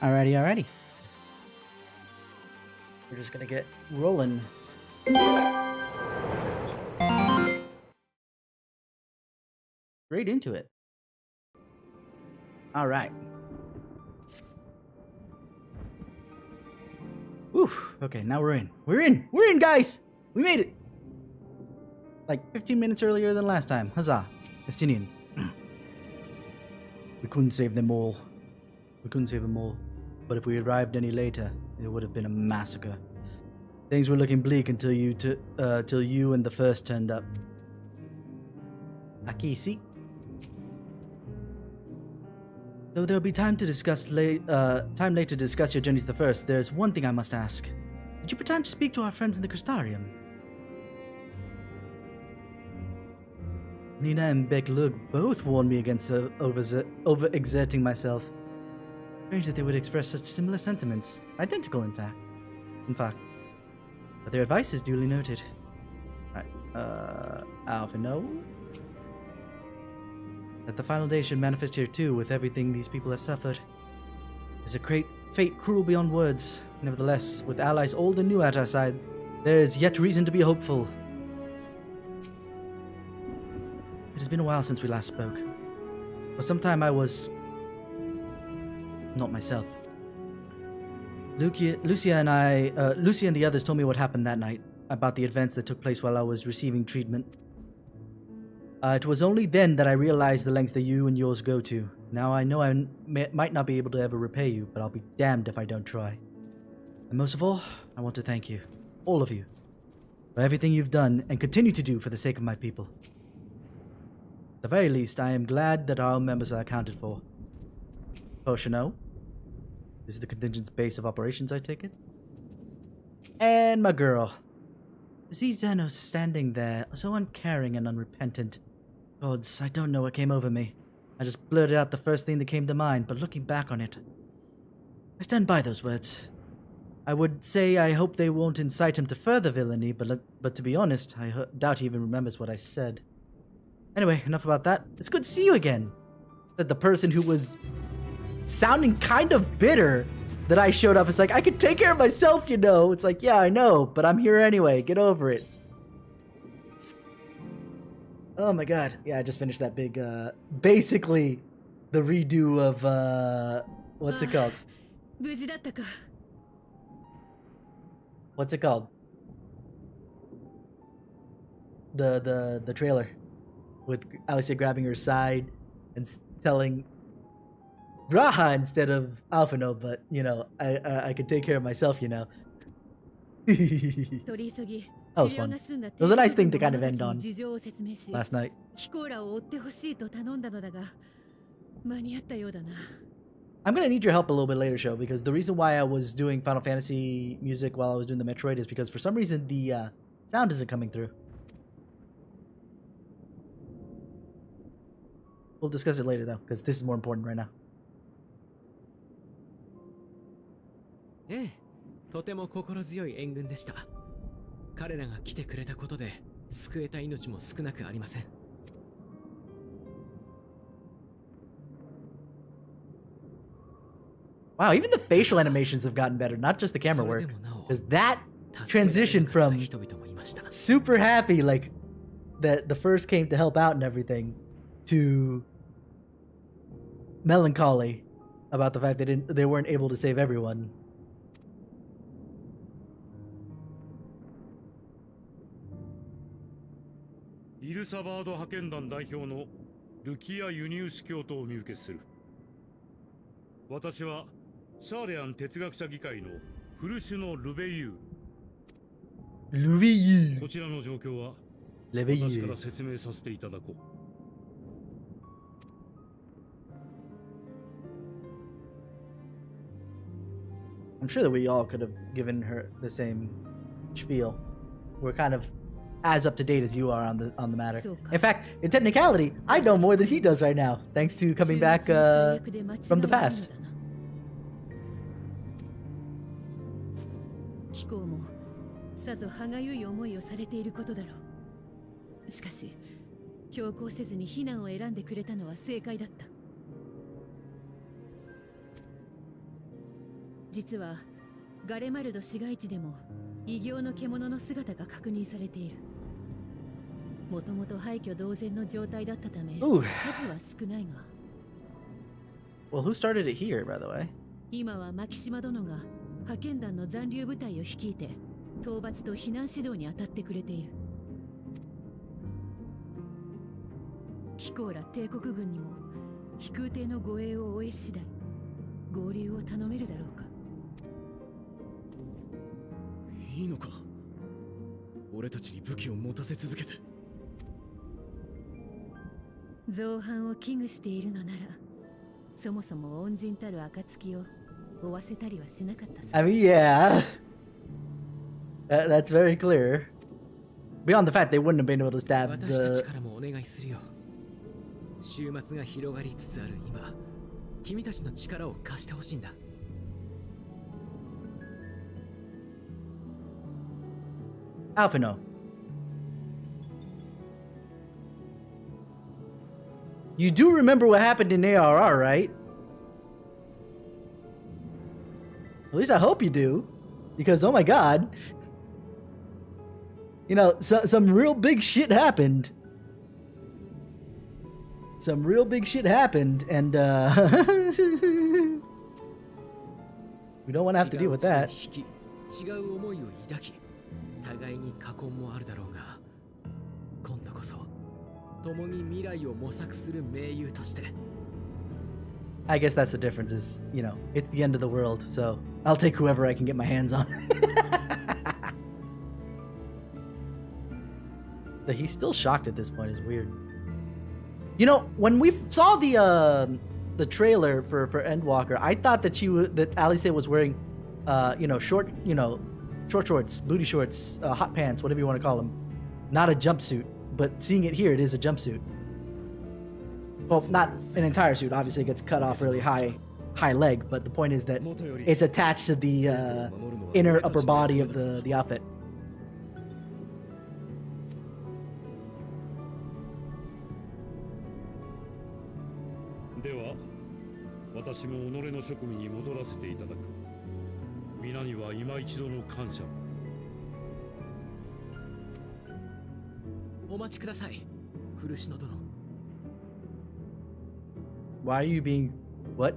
Alrighty. We're just gonna get rolling. Straight into it. Alright. Whew. Okay, now we're in. We're in, guys! We made it! Like 15 minutes earlier than last time. Huzzah. Estinian. We couldn't save them all. But if we arrived any later, it would have been a massacre. Things were looking bleak until you and the first turned up. Aquí, see? Though there'll be time later to discuss your journey to the first, there's one thing I must ask. Did you pretend to speak to our friends in the Crystarium? Nina and Beklug both warned me against overexerting myself. Strange that they would express such similar sentiments. Identical, in fact. But their advice is duly noted. Right, Alpha, no? That the final day should manifest here too, with everything these people have suffered. Is a great fate cruel beyond words. Nevertheless, with allies old and new at our side, there is yet reason to be hopeful. It has been a while since we last spoke. For some time I was not myself. Lucia and the others told me what happened that night, about the events that took place while I was receiving treatment. It was only then that I realized the lengths that you and yours go to. Now I know I might not be able to ever repay you, but I'll be damned if I don't try. And most of all, I want to thank you, all of you, for everything you've done and continue to do for the sake of my people. At the very least, I am glad that our members are accounted for. Poshino. This is the contingent's base of operations, I take it? And my girl. To see Xenos standing there, so uncaring and unrepentant. Gods, I don't know what came over me. I just blurted out the first thing that came to mind, but looking back on it, I stand by those words. I would say I hope they won't incite him to further villainy, but to be honest, I doubt he even remembers what I said. Anyway, enough about that. It's good to see you again. Said the person who was sounding kind of bitter that I showed up. It's like, I could take care of myself, you know. It's like, yeah, I know, but I'm here anyway. Get over it. Oh my god. Yeah, I just finished that big, basically the redo of, what's it called? What's it called? The trailer with Alicia grabbing her side and telling Raha instead of Alphino, but you know, I could take care of myself, you know. That was fun. It was a nice thing to kind of end on last night. I'm gonna need your help a little bit later, show, because the reason why I was doing Final Fantasy music while I was doing the Metroid is because for some reason the sound isn't coming through. We'll discuss it later though, because this is more important right now. ええ、とても心強い援軍でした。彼らが来てくれたことで救えた命も少なくありません。Wow, even the facial animations have gotten better, not just the camera work. Because that transition from super happy, like that the first came to help out and everything, to melancholy about the fact they weren't able to save everyone. I'm sure that we all could have given her the same spiel. We're kind of as up to date as you are on the matter. In fact, in technicality, I know more than he does right now, thanks to coming back from the past. 実はガレマルド市街地でも異形の獣の姿が確認されている。もともと廃墟同然の状態だったため、数 Ooh. は少ないが。Well, who started it here, by the way? 今は牧島殿が派遣団の残留部隊を率いて討伐と避難指導に当たってくれている。貴公ら帝国軍にも飛空艇の護衛を終え次第合流を頼めるだろうか。いいのか、俺たちに武器を持たせ続けて。造反を危惧しているのなら、そもそも恩人たる暁を負わせたりはしなかったさ。I mean, yeah. That's very clear. Beyond the fact they wouldn't have been able to stab 私たち the... からもお願いするよ。終末が広がりつつある今、君たちの力を貸してほしいんだ。Alphino. You do remember what happened in ARR, right? At least I hope you do. Because, oh my god. You know, some real big shit happened. Some real big shit happened, and, we don't want to have to deal with that. 違う思いを抱き、互いに禍根もあるだろうが、今度こそ共に未来を模索する盟友として。I guess that's the difference is, you know, it's the end of the world, so I'll take whoever I can get my hands on. That he's still shocked at this point is weird. You know, when we saw the trailer for Endwalker, I thought that that Alice was wearing, short shorts, booty shorts, hot pants, whatever you want to call them, not a jumpsuit. But seeing it here, it is a jumpsuit. Well, not an entire suit. Obviously, it gets cut off really high leg. But the point is that it's attached to the inner upper body of the outfit. では、私も己の職務に戻らせていただく。皆には今一度の感謝を。お待ちください、古篠殿。Why are you being... What?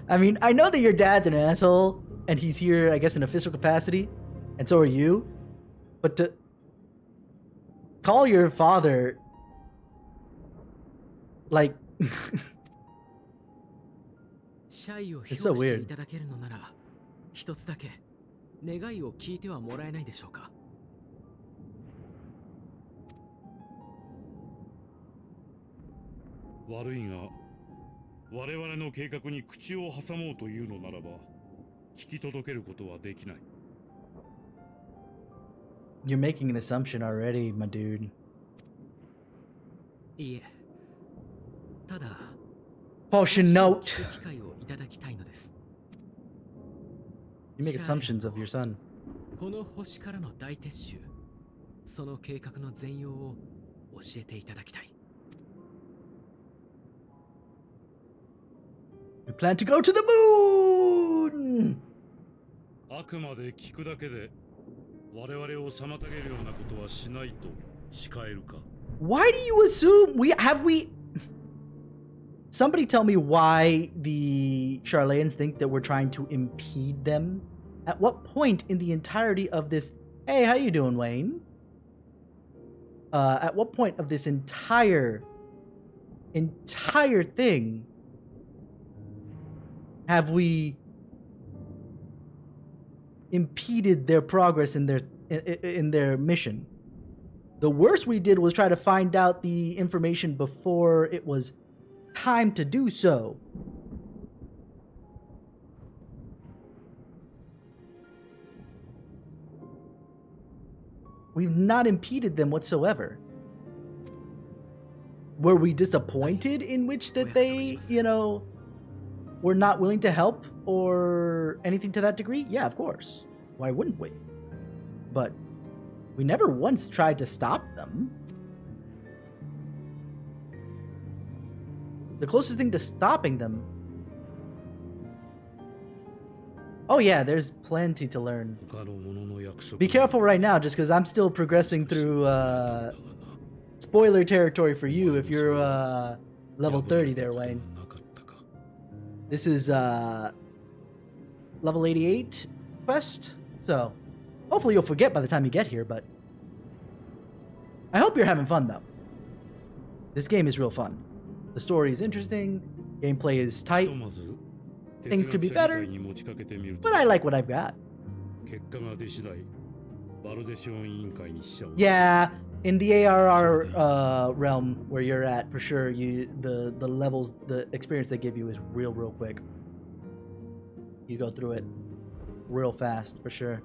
I mean, I know that your dad's an asshole, and he's here, I guess, in official capacity, and so are you. But to call your father, like... シャイを表していただけるのなら、一つだけ願いを聞いてはもらえないでしょうか。悪いが、我々の計画に口を挟もうというのならば、聞き届けることはできない。You're making an assumption already, my dude. いえ、ただ、Potion note. 機会をいただきたいのです。You make assumptions of your son. この星からの大撤収、その計画の全容を教えていただきたい。We plan to go to the moon! あくまで聞くだけで、我々を妨げるようなことはしないと誓えるか。Why do you assume we... Somebody tell me why the Charlayans think that we're trying to impede them? At what point in the entirety of this... Hey, how you doing, Wayne? At what point of this entire thing have we impeded their progress in their mission? The worst we did was try to find out the information before it was time to do so. We've not impeded them whatsoever. Were we disappointed in which that they, were not willing to help or anything to that degree? Yeah, of course. Why wouldn't we? But we never once tried to stop them. The closest thing to stopping them Oh yeah, there's plenty to learn. 他の者の約束 Be careful right now, just because I'm still progressing through spoiler territory for you if you're level 30 there, Wayne. This is level 88 quest, so hopefully you'll forget by the time you get here, but I hope you're having fun though. This game is real fun. The story is interesting, gameplay is tight, things could be better, but I like what I've got. 結果が出次第バルデシオン委員会に死者を Yeah, in the ARR realm where you're at, for sure, the levels, the experience they give you is real quick. You go through it real fast, for sure.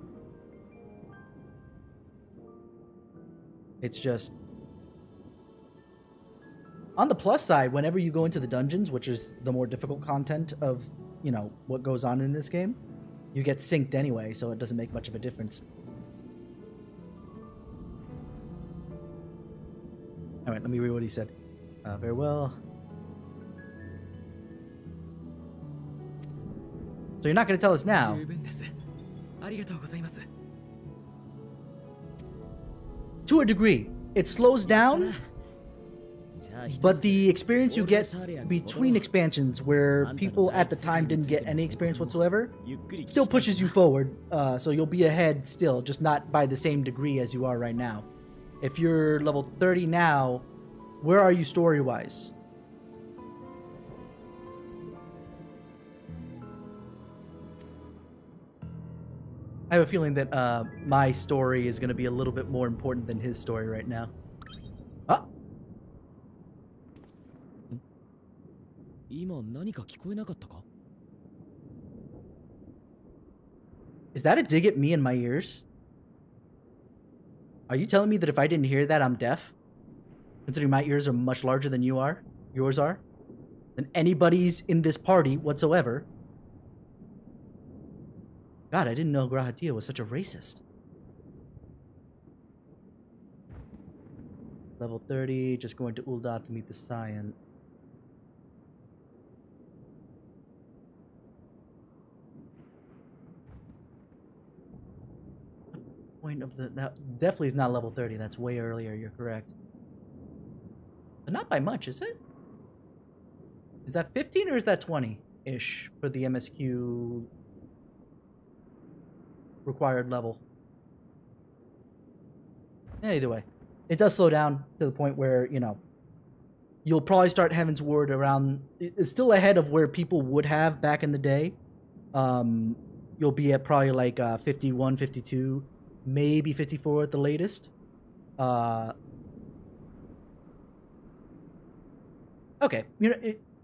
It's just on the plus side, whenever you go into the dungeons, which is the more difficult content of, you know, what goes on in this game, you get synced anyway, so it doesn't make much of a difference. All right, let me read what he said. Very well. So you're not going to tell us now. 十分です。ありがとうございます。 To a degree, it slows down, but the experience you get between expansions, where people at the time didn't get any experience whatsoever, still pushes you forward. So you'll be ahead still, just not by the same degree as you are right now. If you're level 30 now, where are you story-wise? I have a feeling that my story is going to be a little bit more important than his story right now. Ah! 今何か聞こえなかったか? Is that a dig at me in my ears? Are you telling me that if I didn't hear that, I'm deaf? Considering my ears are much larger than yours are? Than anybody's in this party whatsoever? God, I didn't know Grahatia was such a racist. Level 30, just going to Ul'dah to meet the Scion. Point of that definitely is not level 30. That's way earlier. You're correct. But not by much, is it? Is that 15 or is that 20-ish for the MSQ required level? Yeah, either way, it does slow down to the point where, you know, you'll probably start Heaven's Ward around. It's still ahead of where people would have back in the day. You'll be at probably like 51, 52, maybe 54 at the latest. Okay,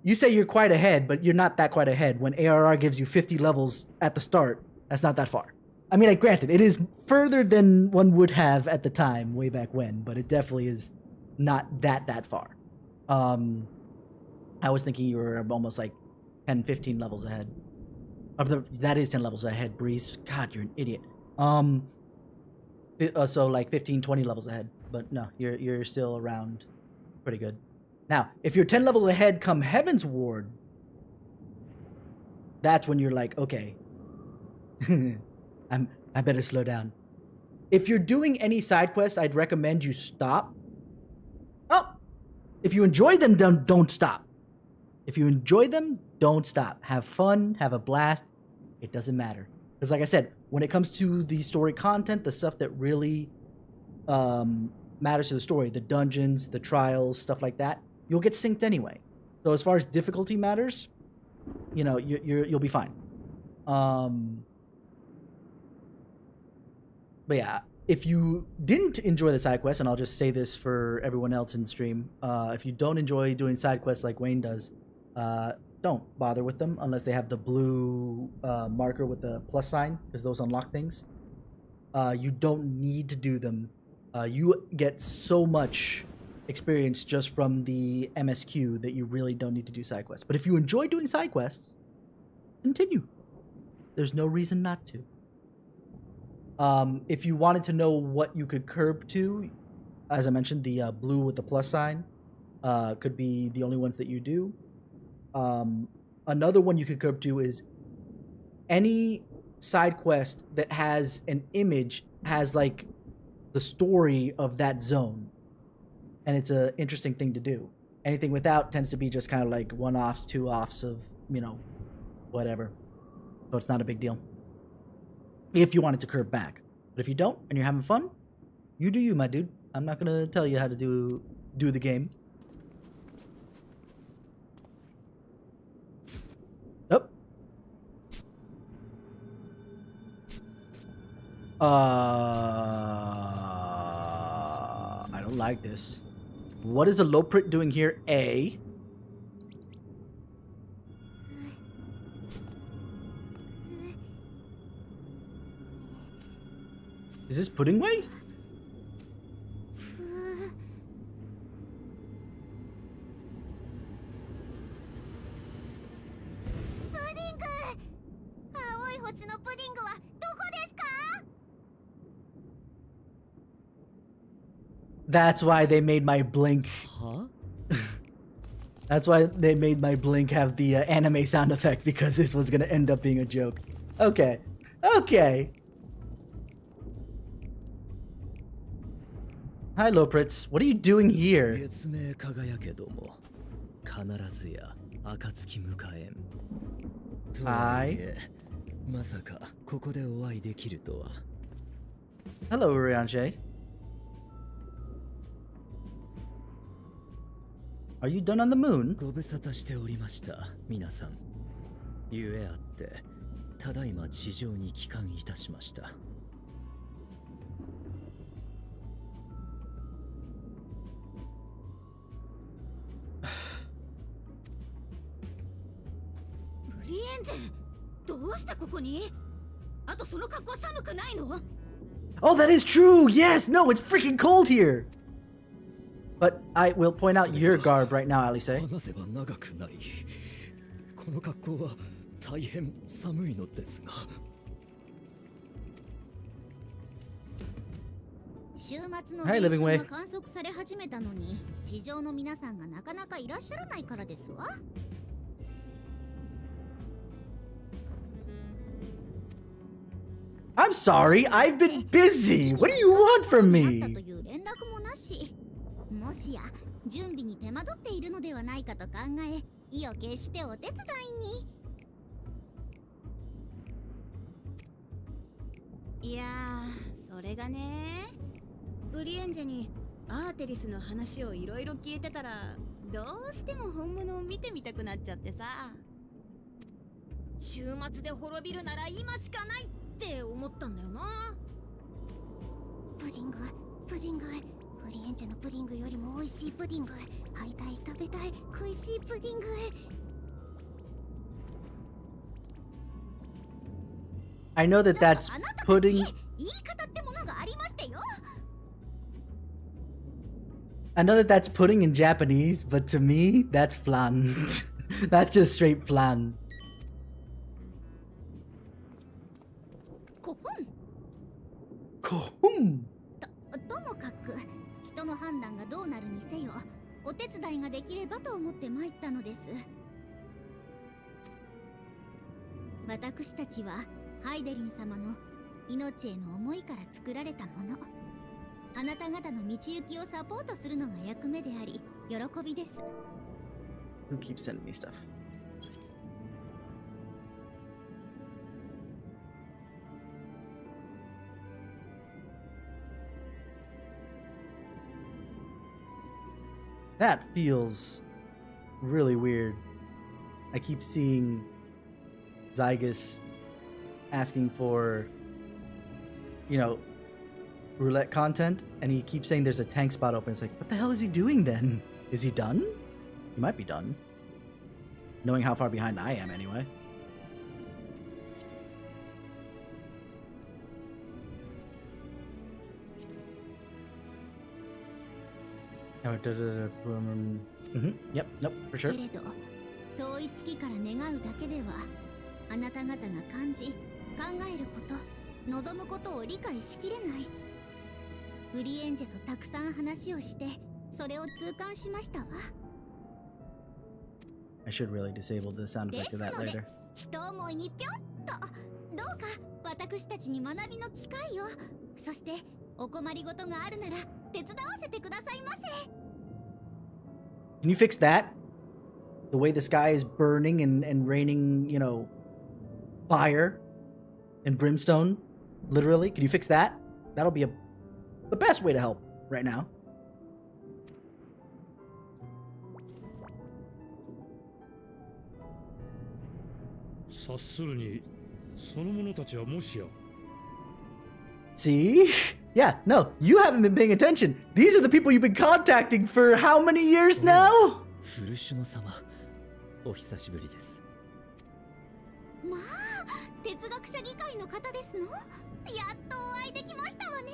you say you're quite ahead, but you're not that quite ahead. When ARR gives you 50 levels at the start, that's not that far. I mean, granted, it is further than one would have at the time, way back when, but it definitely is not that far. I was thinking you were almost like 10, 15 levels ahead. That is 10 levels ahead, Breeze. God, you're an idiot. So like 15, 20 levels ahead. But no, you're still around pretty good. Now, if you're 10 levels ahead come Heaven's Ward, that's when you're like, okay, I better slow down. If you're doing any side quests, I'd recommend you stop. Oh, if you enjoy them, don't stop. If you enjoy them, don't stop. Have fun, have a blast. It doesn't matter. Because like I said, when it comes to the story content, the stuff that really matters to the story, the dungeons, the trials, stuff like that, you'll get synced anyway. So as far as difficulty matters, you know, you'll be fine. But yeah, if you didn't enjoy the side quests, and I'll just say this for everyone else in stream, if you don't enjoy doing side quests like Wayne does, don't bother with them unless they have the blue marker with the plus sign, because those unlock things. You don't need to do them. You get so much experience just from the MSQ that you really don't need to do side quests. But if you enjoy doing side quests, continue. There's no reason not to. If you wanted to know what you could curb to, as I mentioned, the blue with the plus sign could be the only ones that you do. Another one you could curb to is any side quest that has an image, has like the story of that zone. And it's an interesting thing to do. Anything without tends to be just kind of like one-offs, two-offs of, you know, whatever. So it's not a big deal. If you want it to curve back. But if you don't and you're having fun, you do you, my dude. I'm not gonna tell you how to do the game. Oh. I don't like this. What is a Loprit doing here? A. Is this Pudding Way? That's why they made my blink. Huh? That's why they made my blink have the anime sound effect, because this was gonna end up being a joke. Okay. Okay. Hi, Loprits. What are you doing here? 月明輝けども必ずや暁迎えん。とはいえ、まさかここでお会いできるとは。Hello, Urianger. Are you done on the moon? ご無沙汰しておりました皆さん。ゆえあってただいま地上に帰還いたしました。ブリエンジェ、どうしてここに？あとその格好寒くないの？ Oh, that is true! Yes! No, it's freaking cold here! But I will point out your garb right now, Alice. 話せば長くなり、この格好は大変寒いのですが。週末の現象が観測され始めたのに、地上の皆さんがなかなかいらっしゃらないからですわ。I'm sorry, I've been busy. What do you want from me? という連絡もなし。もしや準備に手間取っているのではないかと考え、意を決してお手伝いに。いやー、それがね、ブリエンジェにアーテリスの話をいろいろ聞いてたら、どうしても本物を見てみたくなっちゃってさ。週末で滅びるなら今しかないって思ったんだよな。プディング、プディング。ブリエンジェのプディングよりも美味しいプディング。会いたい、食べたい、食いしいプディング。I know that that's pudding. 言い方ってものがありましてよ。I know that that's pudding in Japanese, but to me, that's flan. That's just straight flan. コホン。 Kohum. ともかく人の判断がどうなるにせよ、お手伝いができればと思って参ったのです。私たちはハイデリン様の命への思いから作られたもの。あなた方の道行きをサポートするのが役目であり、喜びです。Who keeps sending me stuff? That feels really weird. I keep seeing Zygus asking for, you know, roulette content, and he keeps saying there's a tank spot open. It's like, what the hell is he doing then? Is he done? He might be done. Knowing how far behind I am anyway. Yep, nope, for sure. けれど、統一期から願うだけでは、あなた方が感じ、考えること、望むことを理解しきれない。ブリエンジェとたくさん話をして、それを痛感しましたわ。I should really disable the sound effect of that later. 一思いにぴょんと、どうか私たちに学びの機会を。そしてお困りごとがあるなら手伝わせてくださいませ。 Can you fix that? The way the sky is burning and raining, you know, fire and brimstone, literally. Can you fix that? That'll be the best way to help right now. See? Yeah, no, you haven't been paying attention. These are the people you've been contacting for how many years now? フルシュノ様、お久しぶりです。まあ、哲学者議会の方ですの？やっとお会いできましたわね。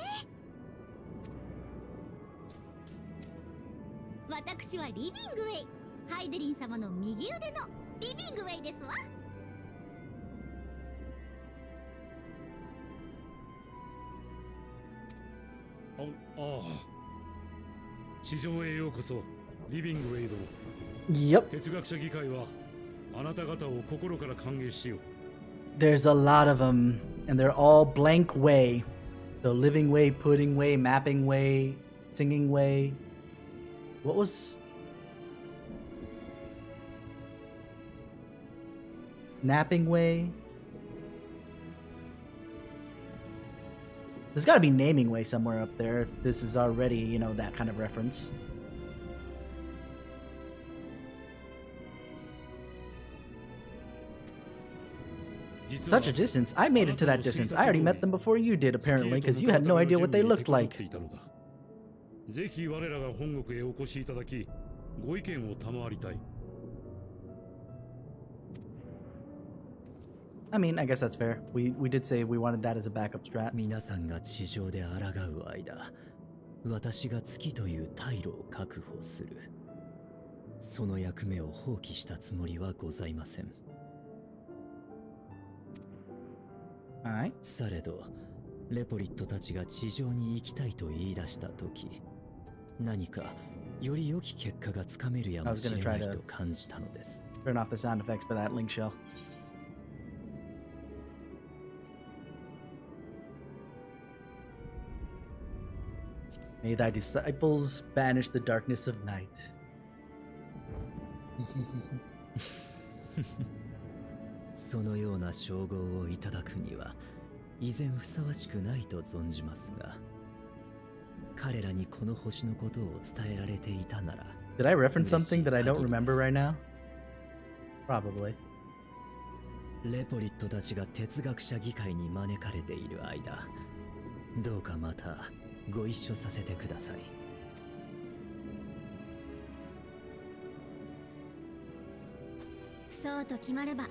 私はリビングウェイ、ハイデリン様の右腕のリビングウェイですわ。地上へようこそ、リビングウェイ殿。Yep. 哲学者議会はあなた方を心から歓迎しよう。There's a lot of them, and they're all blank way. The living way, pudding way, mapping way, singing way. What was... Napping way? There's gotta be naming way somewhere up there if this is already, you know, that kind of reference. Such a distance. I made it to that distance. I already met them before you did, apparently, because you had no idea what they looked like. ぜひ我らが本国へお越しいただき、ご意見を賜りたい。I mean, I guess that's fair. We did say we wanted that as a backup strat. 皆さんが地上で抗う間、私が月という退路を確保する。その役目を放棄したつもりはございません。Alright. されど、レポリットたちが地上に行きたいと言い出したとき、何かより良き結果がつかめるやもしれないと感じたのです。Turn off the sound effects for that link shell. May thy disciples banish the darkness of night. そのような称号をいただくには依然ふさわしくないと存じますが、彼らにこの星のことを伝えられていたなら。 Did I reference something that I don't remember right now? Probably. レポリットたちが哲学者議会に招かれている間、どうかまたご一緒させてください。そうと決まれば、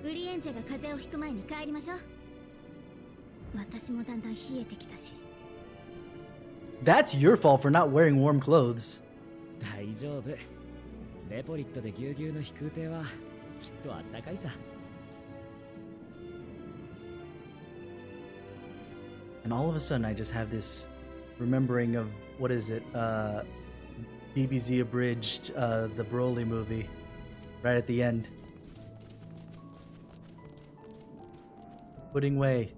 ウリエンジェが風邪をひく前に帰りましょう。私もだんだん冷えてきたし。That's your fault for not wearing warm clothes. 大丈夫。レポリットでぎゅうぎゅうの飛空艇はきっとあったかいさ。And all of a sudden I just have this remembering of, what is it, BBZ abridged, the Broly movie, right at the end. Pudding way.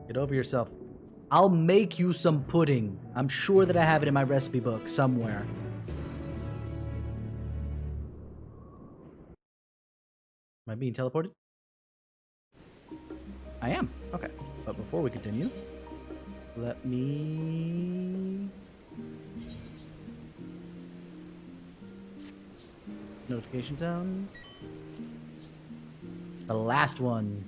Get over yourself. I'll make you some pudding. I'm sure that I have it in my recipe book somewhere. Am I being teleported? I am. Okay. But before we continue, let me... Notification sounds. The last one.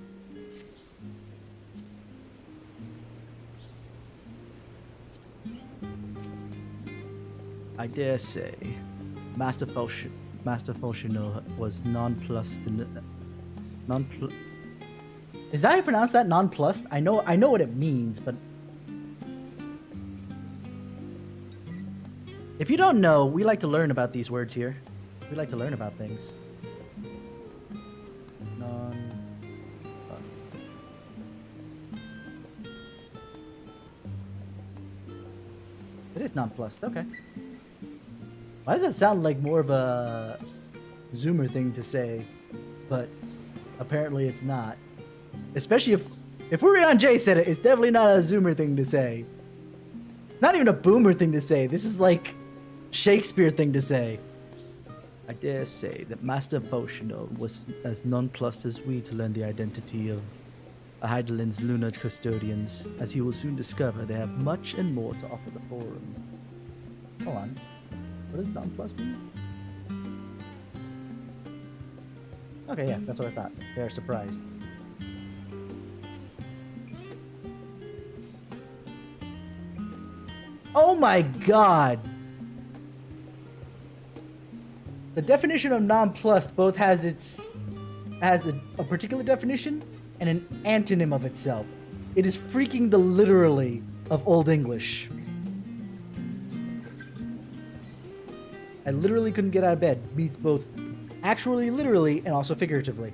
I dare say, Master Foshino was nonplussed. Is that how you pronounce that? Nonplussed? I know what it means, but if you don't know, we like to learn about these words here. We like to learn about things. It is nonplussed. Okay. Why does that sound like more of a Zoomer thing to say, but apparently it's not. Especially if If Urion J said it, it's definitely not a Zoomer thing to say. Not even a Boomer thing to say. This is like Shakespeare thing to say. I dare say that Master Votional was as nonplussed as we to learn the identity of Heidelin's lunar custodians. As he will soon discover, they have much and more to offer the Forum. Hold on. What does nonplussed mean? Okay, yeah, that's what I thought. They are surprised. Oh my god! The definition of nonplussed both has a particular definition and an antonym of itself. It is freaking the literally of Old English. I literally couldn't get out of bed. Means both actually literally and also figuratively.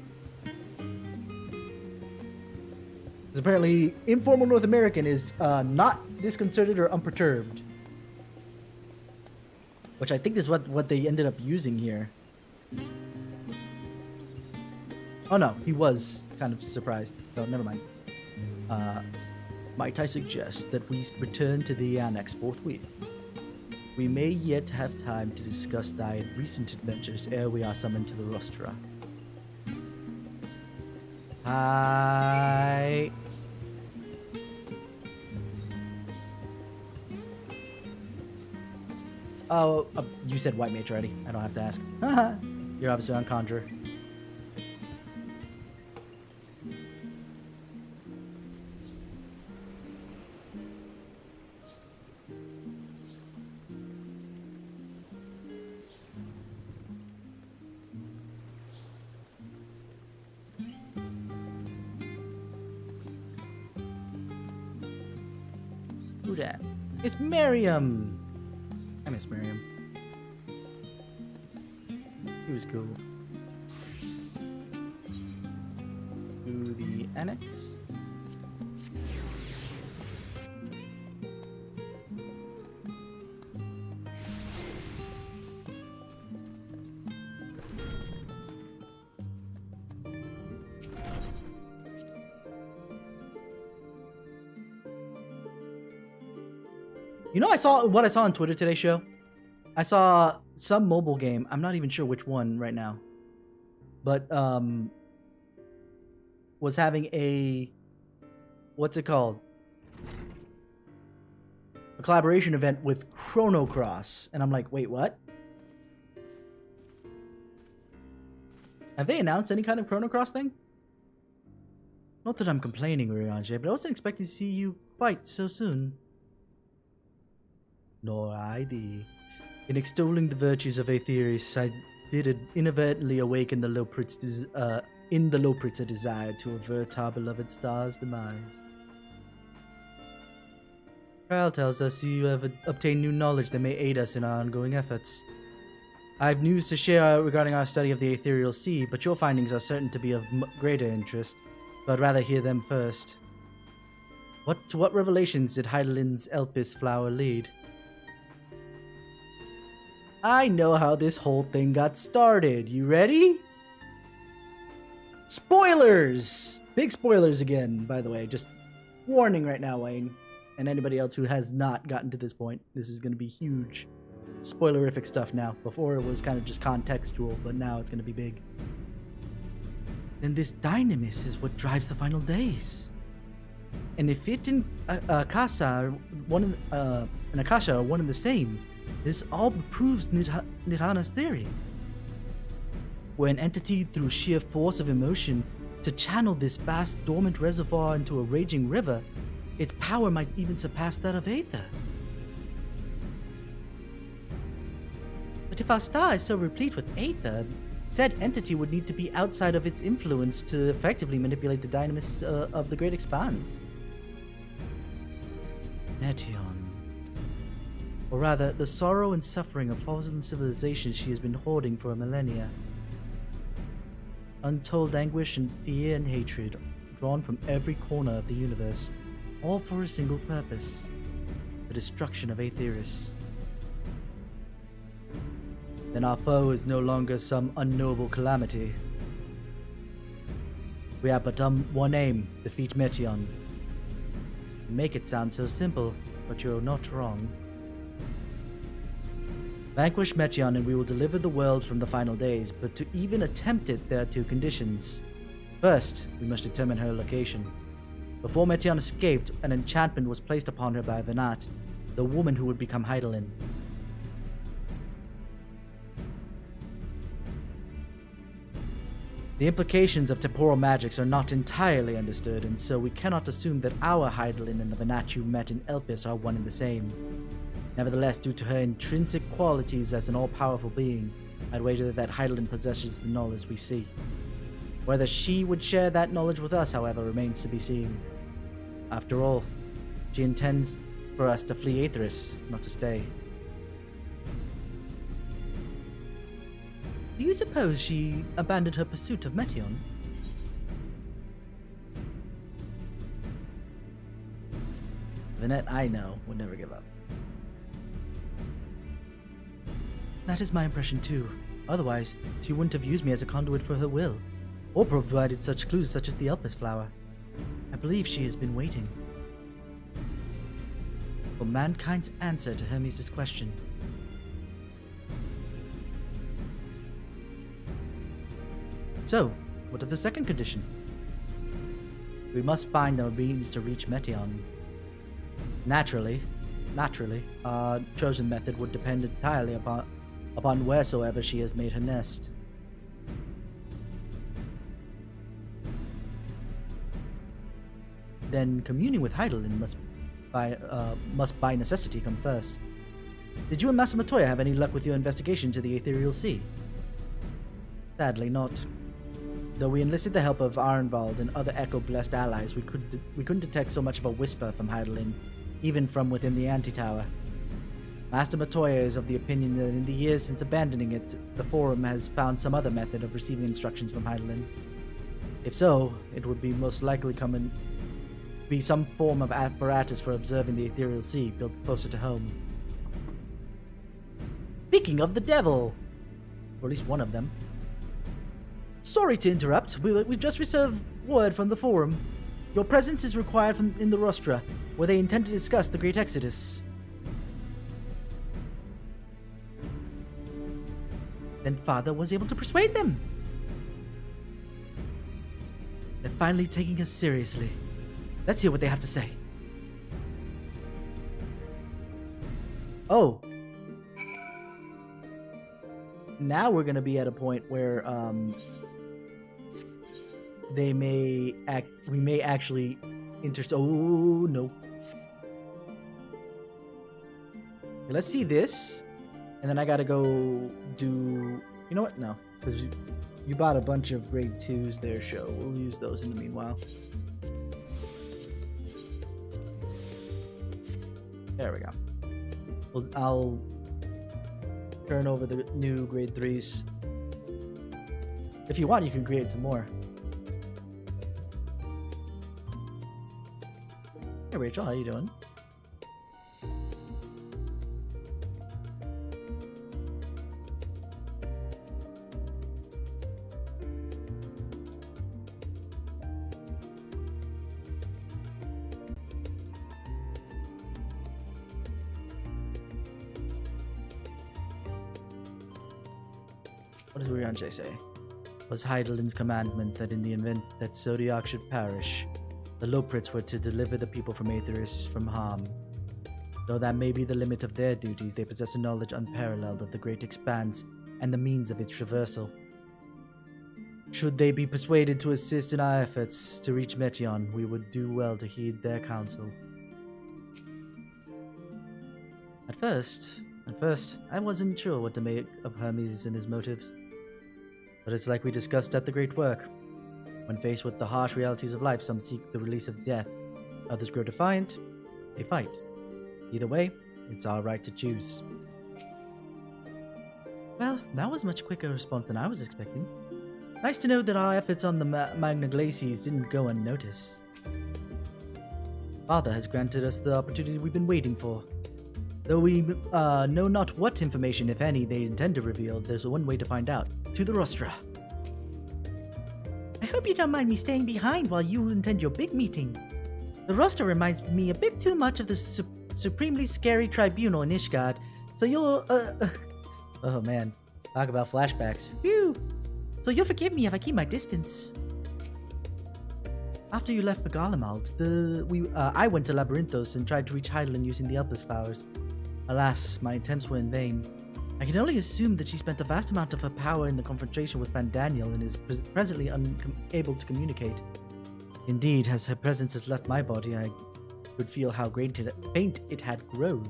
Because apparently informal North American is not disconcerted or unperturbed. Which I think is what they ended up using here. Oh no, he was kind of surprised, so never mind. Might I suggest that we return to the Annex forthwith? We may yet have time to discuss thy recent adventures ere we are summoned to the rostra. Hi. Oh, you said white mage already. I don't have to ask. You're obviously on Conjure. Who that? It's Miriam! I miss Miriam. He was cool. To the Annex. You know, I saw on Twitter today, show. I saw some mobile game. I'm not even sure which one right now, but was having a what's it called? A collaboration event with Chrono Cross, and I'm like, wait, what? Have they announced any kind of Chrono Cross thing? Not that I'm complaining, Urianje, but I wasn't expecting to see you quite so soon. Nor I thee. In extolling the virtues of Aetherius, I did inadvertently awaken the Lopritz in the Lopritz a desire to avert our beloved star's demise. Kyle tells us you have obtained new knowledge that may aid us in our ongoing efforts. I have news to share regarding our study of the Ethereal Sea, but your findings are certain to be of greater interest, so I'd rather hear them first. To what revelations did Heidelin's Elpis flower lead? I know how this whole thing got started. You ready? Spoilers! Big spoilers again, by the way. Just warning right now, Wayne. And anybody else who has not gotten to this point. This is going to be huge. Spoilerific stuff now. Before it was kind of just contextual, but now it's going to be big. Then this dynamis is what drives the final days. And if it and Akasha are one and the same, this all proves Nirhana's theory. Were an entity through sheer force of emotion to channel this vast dormant reservoir into a raging river, its power might even surpass that of Aether. But if our star is so replete with Aether, said entity would need to be outside of its influence to effectively manipulate the dynamics of the Great Expanse. Meteon. Or rather, the sorrow and suffering of fallen civilizations she has been hoarding for millennia. Untold anguish and fear and hatred, drawn from every corner of the universe, all for a single purpose: the destruction of Aetherius. Then our foe is no longer some unknowable calamity. We have but one aim, defeat Metion. You make it sound so simple, but you're not wrong. Vanquish Metion and we will deliver the world from the final days, but to even attempt it, there are two conditions. First, we must determine her location. Before Metion escaped, an enchantment was placed upon her by Venat, the woman who would become Heidelin. The implications of temporal magics are not entirely understood, and so we cannot assume that our Heidelin and the Venat you met in Elpis are one and the same. Nevertheless, due to her intrinsic qualities as an all-powerful being, I'd wager that Heidelin possesses the knowledge we see. Whether she would share that knowledge with us, however, remains to be seen. After all, she intends for us to flee Aetheris, not to stay. Do you suppose she abandoned her pursuit of Metion? Venat, I know, would never give up. That is my impression too. Otherwise, she wouldn't have used me as a conduit for her will, or provided such clues such as the Elpis flower. I believe she has been waiting for mankind's answer to Hermes' question. So, what of the second condition? We must find our means to reach Metion. Naturally, our chosen method would depend entirely upon wheresoever she has made her nest. Then communing with Heidelin must by necessity come first. Did you and Master Matoya have any luck with your investigation to the Ethereal Sea? Sadly not. Though we enlisted the help of Arnvald and other Echo-blessed allies, we couldn't detect so much of a whisper from Heidelin, even from within the Antitower. Master Matoya is of the opinion that in the years since abandoning it, the Forum has found some other method of receiving instructions from Heidelin. If so, it would be most likely be some form of apparatus for observing the Ethereal Sea built closer to home. Speaking of the devil! Or at least one of them. Sorry to interrupt, we've just received word from the Forum. Your presence is required in the Rostra, where they intend to discuss the Great Exodus. Then Father was able to persuade them. They're finally taking us seriously. Let's hear what they have to say. Oh. Now we're gonna be at a point where, we may actually oh, no. Okay, let's see this. And then I gotta go do... You know what? No. Because you bought a bunch of grade 2s there, Show. We'll use those in the meanwhile. There we go. I'll turn over the new grade 3s. If you want, you can create some more. Hey Rachel, how you doing? What does Urianche say? Was Heidelin's commandment that in the event that Zodiac should perish, the Loprits were to deliver the people from Aetheris from harm. Though that may be the limit of their duties, they possess a knowledge unparalleled of the great expanse and the means of its traversal. Should they be persuaded to assist in our efforts to reach Metion, we would do well to heed their counsel. At first, I wasn't sure what to make of Hermes and his motives. But it's like we discussed at the Great Work. When faced with the harsh realities of life, some seek the release of death. Others grow defiant. They fight. Either way, it's our right to choose. Well, that was a much quicker response than I was expecting. Nice to know that our efforts on the Magna Glacies didn't go unnoticed. Father has granted us the opportunity we've been waiting for. Though we know not what information, if any, they intend to reveal, there's one way to find out. To the Rostra. I hope you don't mind me staying behind while you attend your big meeting. The roster reminds me a bit too much of the supremely scary tribunal in Ishgard, so you'll, oh man, talk about flashbacks. Phew! So you'll forgive me if I keep my distance. After you left for Garlemald, I went to Labyrinthos and tried to reach Heidelin using the Elpis powers. Alas, my attempts were in vain. I can only assume that she spent a vast amount of her power in the confrontation with Van Daniel and is presently unable to communicate. Indeed, as her presence has left my body, I could feel how faint it had grown.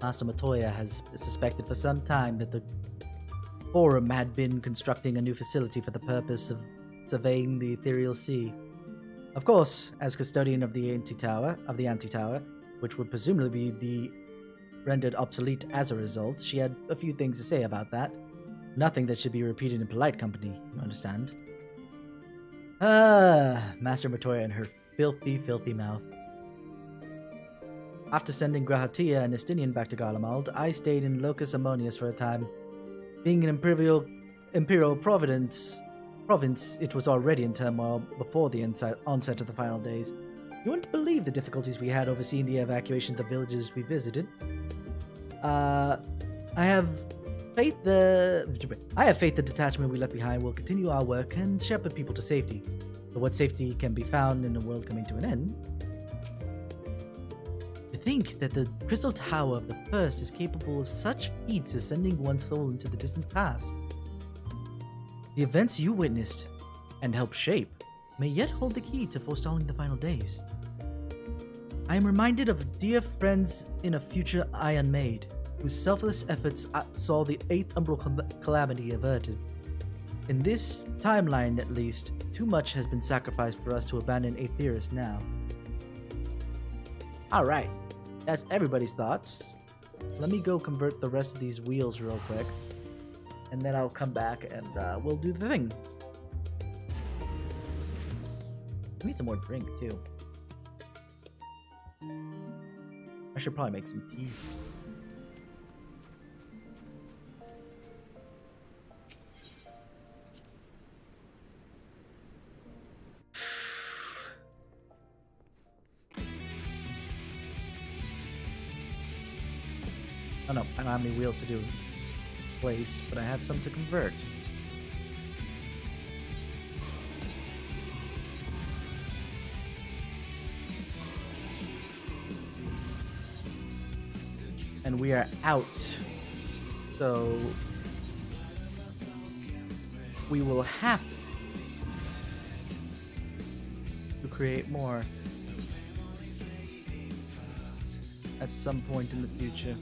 Master Matoya has suspected for some time that the Forum had been constructing a new facility for the purpose of surveying the ethereal sea. Of course, as custodian of the Anti-Tower, which would presumably be rendered obsolete as a result, she had a few things to say about that. Nothing that should be repeated in polite company, you understand? Master Matoya and her filthy, filthy mouth. After sending Grahatia and Estinian back to Garlemald, I stayed in Locus Ammonius for a time. Being an imperial province, it was already in turmoil before the onset of the final days. You wouldn't believe the difficulties we had overseeing the evacuation of the villages we visited. I have faith the detachment we left behind will continue our work and shepherd people to safety. But what safety can be found in a world coming to an end? To think that the Crystal Tower of the First is capable of such feats as sending one's soul into the distant past. The events you witnessed and helped shape may yet hold the key to forestalling the final days. I am reminded of dear friends in a future I unmade, whose selfless efforts saw the 8th Umbral calamity averted. In this timeline, at least, too much has been sacrificed for us to abandon Aetheris now. Alright, that's everybody's thoughts. Let me go convert the rest of these wheels real quick, and then I'll come back and we'll do the thing. I need some more drink, too. I should probably make some tea. Oh no, I don't have any wheels to do place, but I have some to convert. And we are out. So we will have to create more at some point in the future.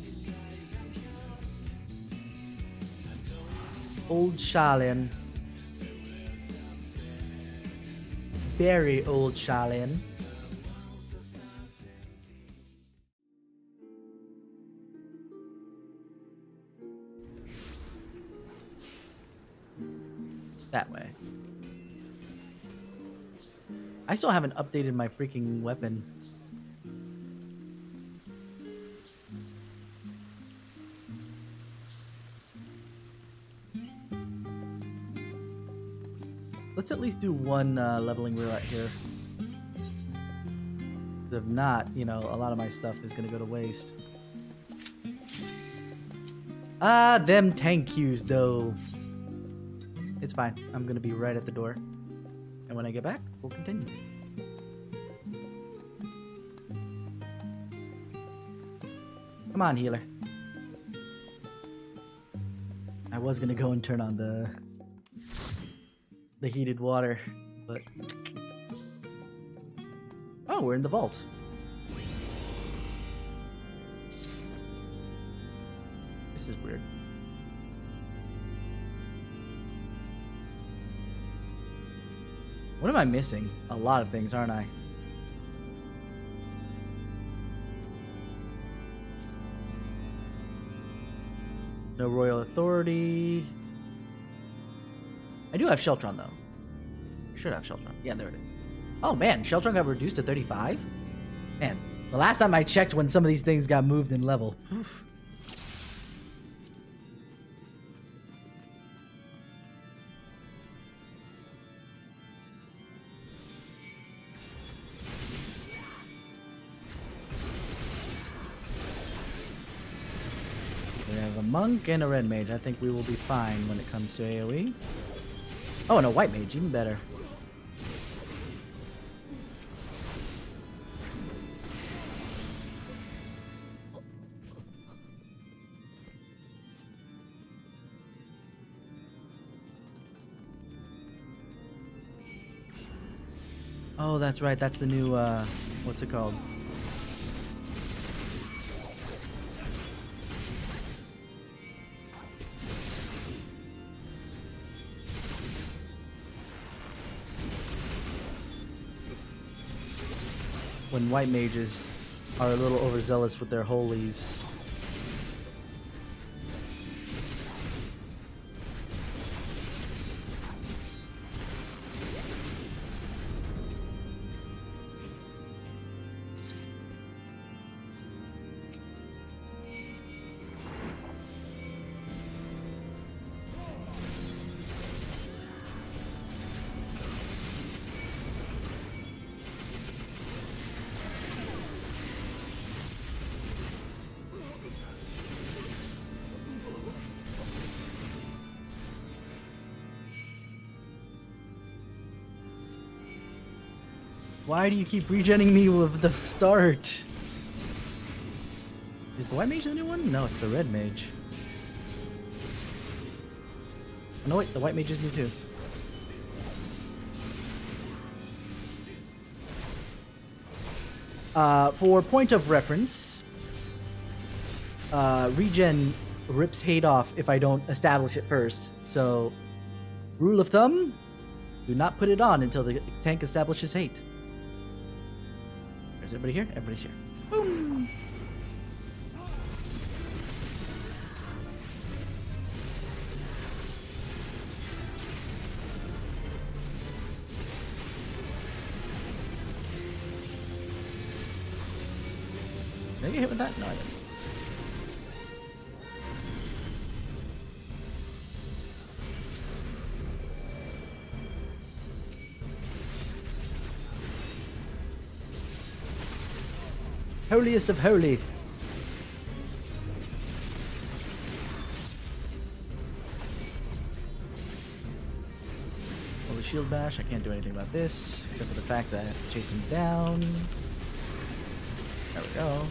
Old Shalin. Very old Shalin. That way. I still haven't updated my freaking weapon. Let's at least do one leveling roulette here. If not, you know, a lot of my stuff is gonna go to waste. Them tank queues though. It's fine. I'm gonna be right at the door. And when I get back, we'll continue. Come on, healer. I was gonna go and turn on the heated water, but... Oh, we're in the vault. This is weird. What am I missing? A lot of things, aren't I? No royal authority. I do have Sheltron, though. I should have Sheltron. Yeah, there it is. Oh, man. Sheltron got reduced to 35? Man, the last time I checked when some of these things got moved in level. Oof. monk and a red mage. I think we will be fine when it comes to AoE. Oh, and a white mage, even better. Oh, that's right. That's the new, what's it called? When white mages are a little overzealous with their holies. Why do you keep regenning me with the start? Is the white mage the new one? No, it's the red mage. Oh, no, wait, the white mage is new too. For point of reference, regen rips hate off if I don't establish it first. So, rule of thumb, do not put it on until the tank establishes hate. Is everybody here? Everybody's here. Boom! Did I get hit with that? No, I didn't. Holiest of holy. Well, the shield bash, I can't do anything about this, except for the fact that I have to chase him down. There we go.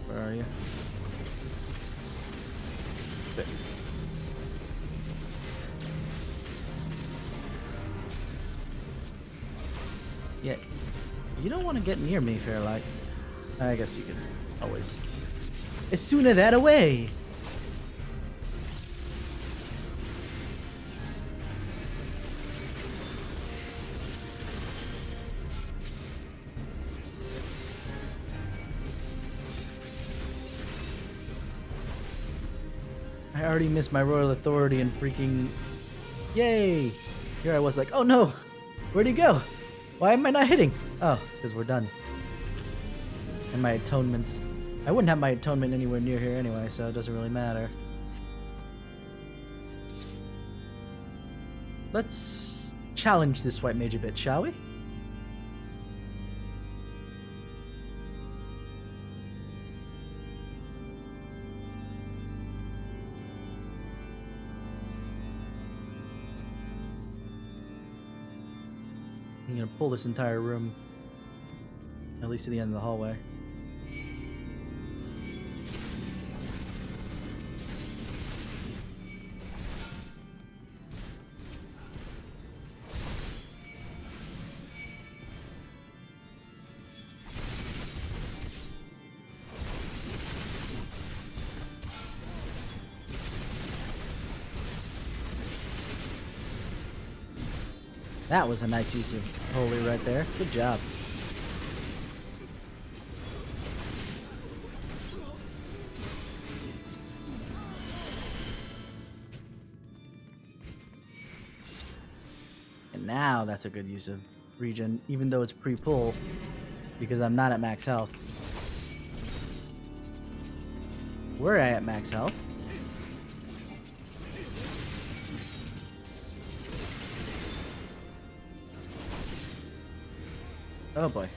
Where are you? There. Yeah, you don't want to get near me, Fairlight. I guess you can always. As soon as that away. I already missed my royal authority and freaking. Yay! Here I was like, oh no! Where'd he go? Why am I not hitting? Oh, because we're done. And my atonements. I wouldn't have my atonement anywhere near here anyway, so it doesn't really matter. Let's challenge this white mage a bit, shall we? I'm gonna pull this entire room, at least to the end of the hallway. That was a nice use of holy right there. Good job. And now that's a good use of regen, even though it's pre-pull, because I'm not at max health. Were I at max health? Oh boy.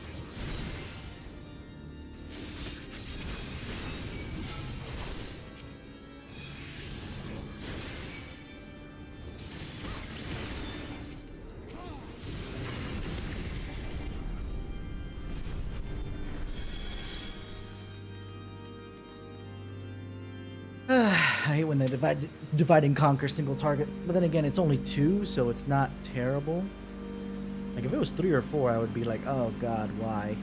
I hate when they divide and conquer single target. But then again, it's only 2, so it's not terrible. Like, if it was 3 or 4, I would be like, oh god, why?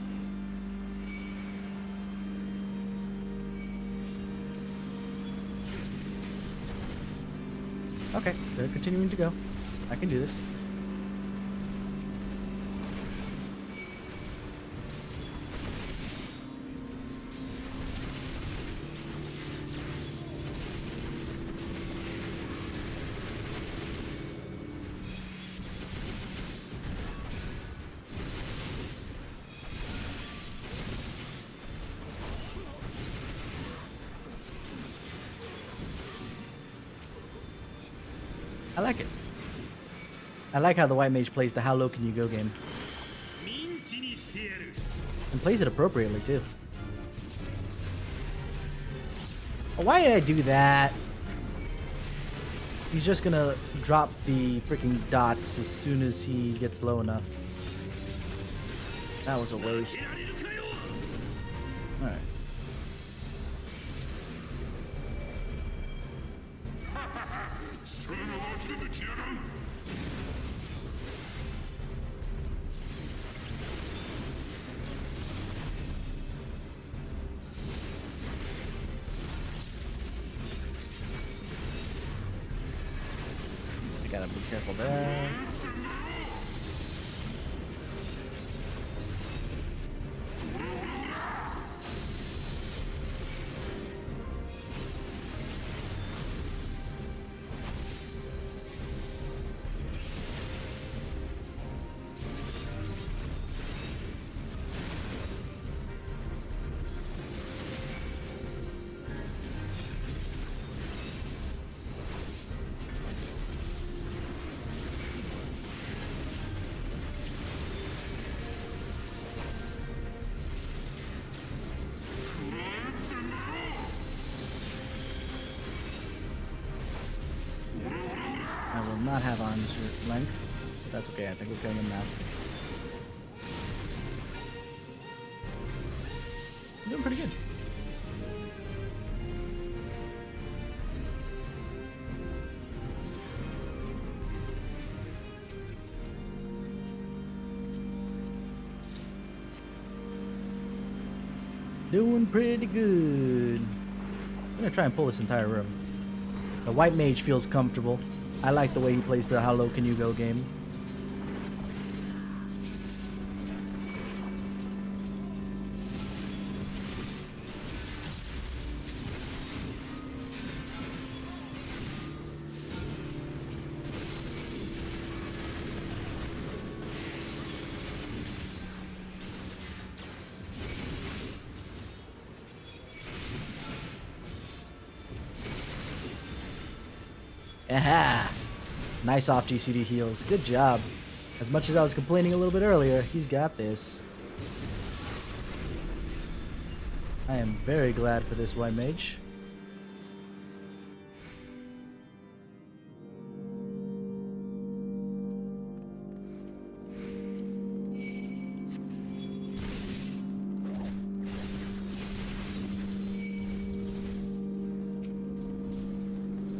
Okay, they're continuing to go. I can do this. I like it. I like how the white mage plays the how low can you go game. And plays it appropriately too. Oh, why did I do that? He's just gonna drop the freaking dots as soon as he gets low enough. That was a waste. Alright. Gotta be careful there. I will not have arms length. But that's okay, I think we're killing him now. I'm doing pretty good. Doing pretty good. I'm gonna try and pull this entire room. The white mage feels comfortable. I like the way he plays the how low can you go game. Aha! Nice off GCD heals. Good job. As much as I was complaining a little bit earlier, he's got this. I am very glad for this white mage.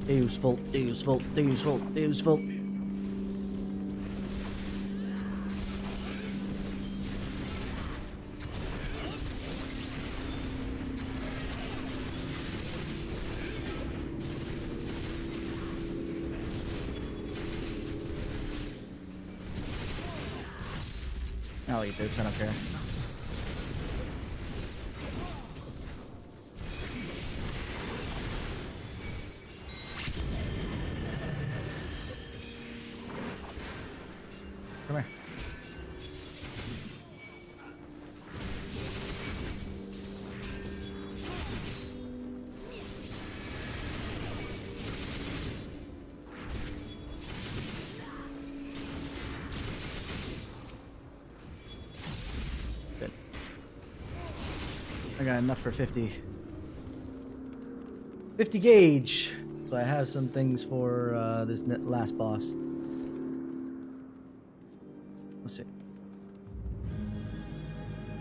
Useful, useful, useful, useful. I'll eat this, I don't care. Come here. Good. I got enough for 50. 50 gauge. So I have some things for this last boss. Let's see.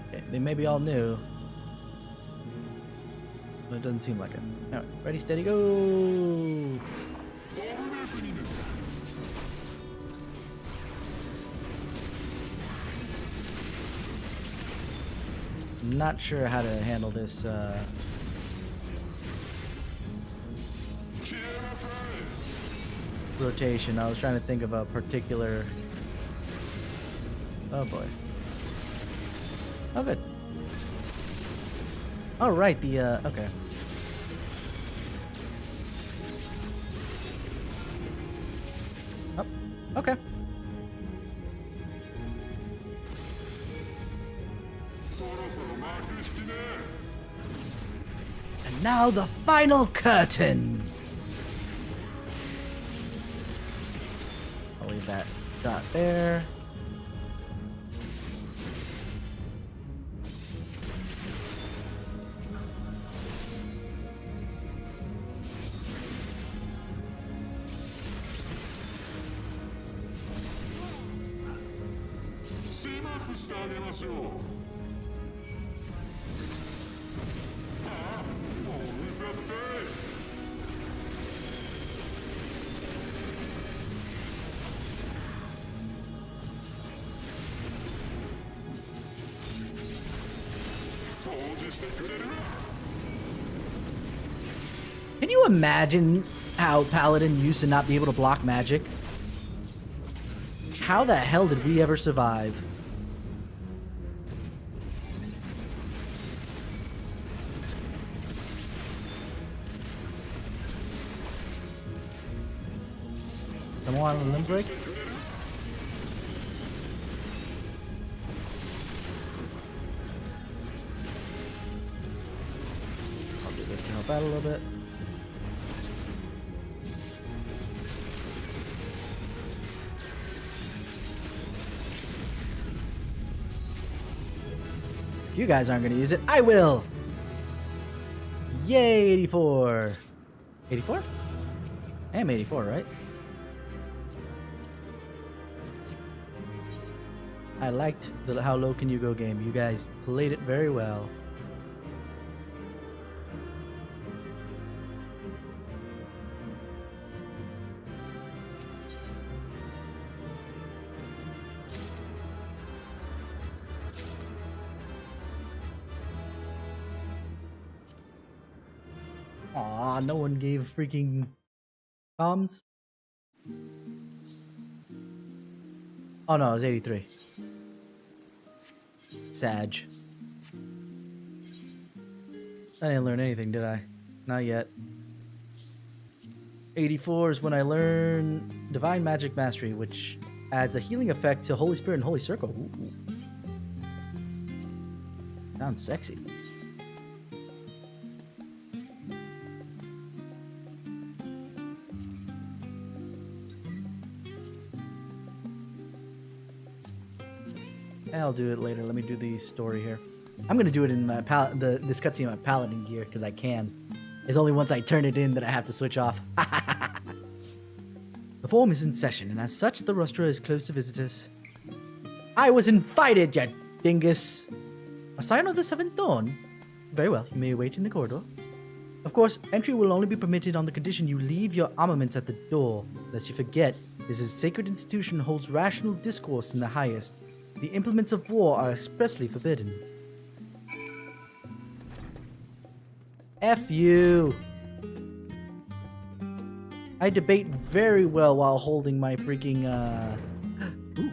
Okay, they may be all new. But it doesn't seem like it. Alright, ready, steady, go! Not sure how to handle this, rotation. I was trying to think of a particular... Oh boy. Oh good. Oh right, the okay. Oh, okay. And now the final curtain. I'll leave that dot there. Can you imagine how Paladin used to not be able to block magic? How the hell did we ever survive? Come on, limb break. I'll do this to help out a little bit. If you guys aren't going to use it, I will! Yay, 84! 84? I am 84, right? I liked the How Low Can You Go game. You guys played it very well. Aw, no one gave freaking comms. Oh no, it was 83. Sag. I didn't learn anything, did I? Not yet. 84 is when I learn Divine Magic Mastery, which adds a healing effect to Holy Spirit and Holy Circle. Ooh. Sounds sexy. I'll do it later. Let me do the story here. I'm gonna do it in my this cutscene in my paladin gear because I can. It's only once I turn it in that I have to switch off. The form is in session, and as such, the rostra is closed to visitors. I was invited, you dingus. A sign of the Seventh Dawn? Very well, you may wait in the corridor. Of course, entry will only be permitted on the condition you leave your armaments at the door. Lest you forget, this is a sacred institution holds rational discourse in the highest. The implements of war are expressly forbidden. F you! I debate very well while holding my freaking, ooh.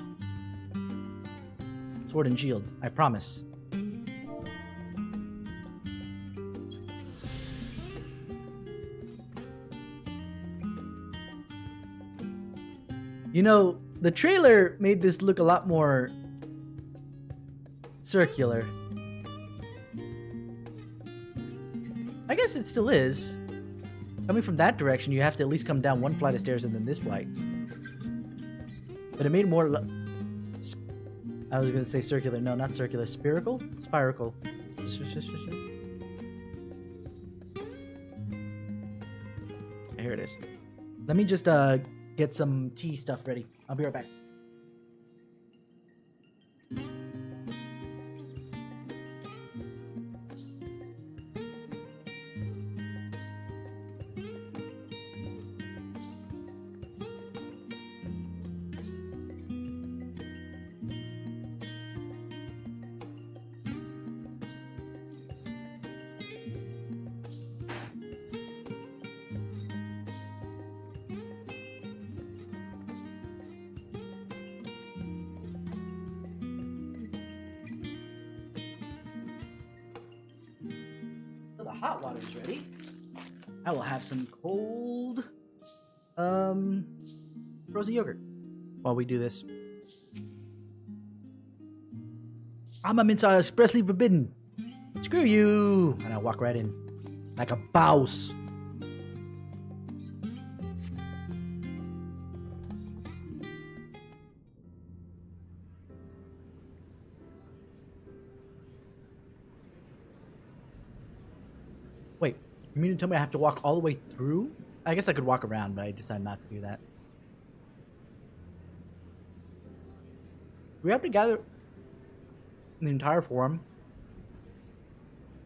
Sword and shield, I promise. You know, the trailer made this look a lot more circular. I guess it still is. Coming from that direction, you have to at least come down one flight of stairs and then this flight. But it made more... I was gonna say circular. No, not circular. Spherical? Spiracle. Here it is. Let me just get some tea stuff ready. I'll be right back. the hot water is ready, I will have some cold frozen yogurt while we do this. Armaments are expressly forbidden. Screw you! And I walk right in like a boss. Wait, you mean to tell me I have to walk all the way through? I guess I could walk around, but I decided not to do that. We have to gather the entire forum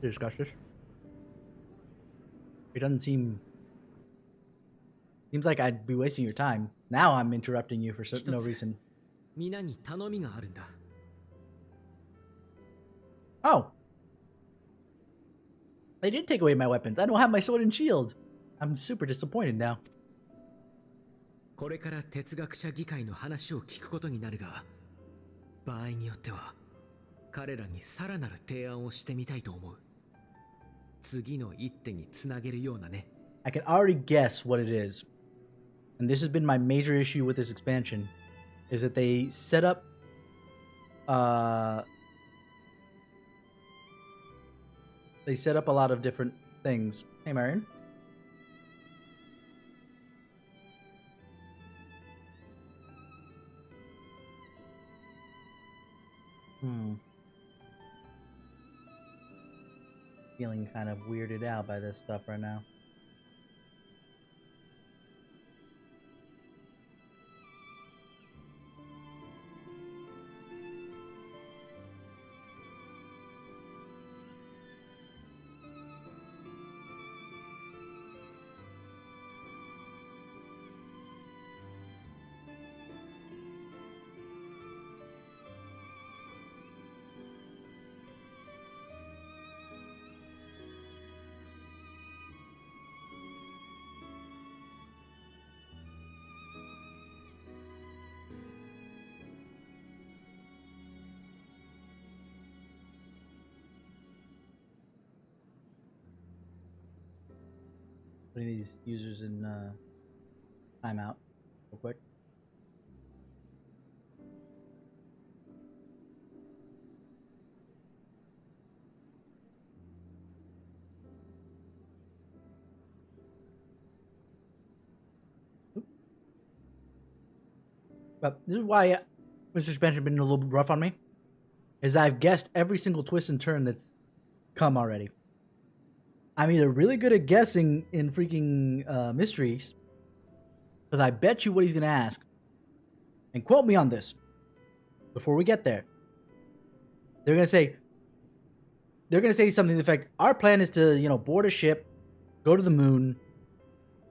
to discuss this. It doesn't seems like I'd be wasting your time. Now I'm interrupting you for no reason. 皆に頼みがあるんだ。 Oh. They did take away my weapons. I don't have my sword and shield. I'm super disappointed now. これから哲学者議会の話を聞くことになるが、場合によっては彼らにさらなる提案をしてみたいと思う。次の一手につなげるようなね。I can already guess what it is. And this has been my major issue with this expansion, is that they set up a lot of different things. Hey, Marion. Feeling kind of weirded out by this stuff right now. Putting these users in timeout real quick. But this is why this expansion has been a little rough on me, is I've guessed every single twist and turn that's come already. I'm either really good at guessing in freaking mysteries, because I bet you what he's going to ask. And quote me on this before we get there. They're going to say something to the effect, our plan is to, board a ship, go to the moon,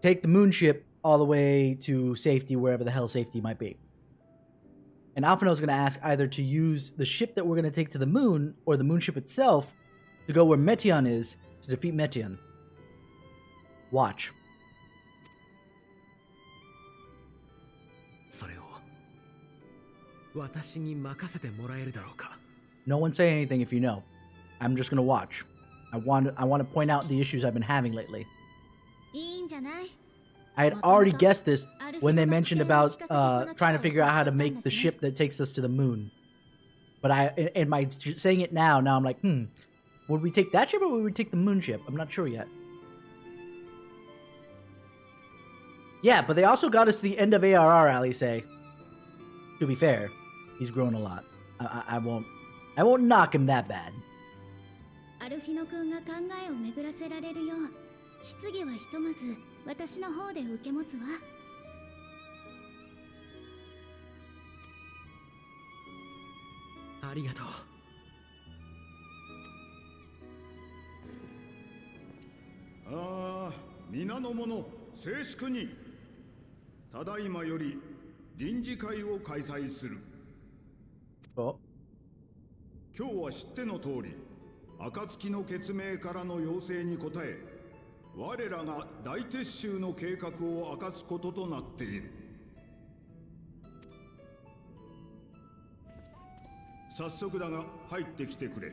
take the moon ship all the way to safety, wherever the hell safety might be. And Alphinaud is going to ask either to use the ship that we're going to take to the moon or the moon ship itself to go where Metion is to defeat Metion. Watch. それを私に任せてもらえるだろうか。 No one say anything if you know. I'm just gonna watch. I want to point out the issues I've been having lately. いいんじゃない? I had already guessed this when they mentioned about trying to figure out how to make the ship that takes us to the moon. But in my saying it now I'm like, would we take that ship or would we take the moon ship? I'm not sure yet. Yeah, but they also got us to the end of ARR, Ali say. To be fair, he's grown a lot. I won't knock him that bad. アルフィノ君が考えを巡らせられるよう、質疑はひとまず私の方で受け持つわ。ありがとう。ああ、皆の者、静粛に。ただいまより臨時会を開催する。Oh. 今日は知っての通り、暁の決命からの要請に応え、我らが大撤収の計画を明かすこととなっている。早速だが入ってきてくれ。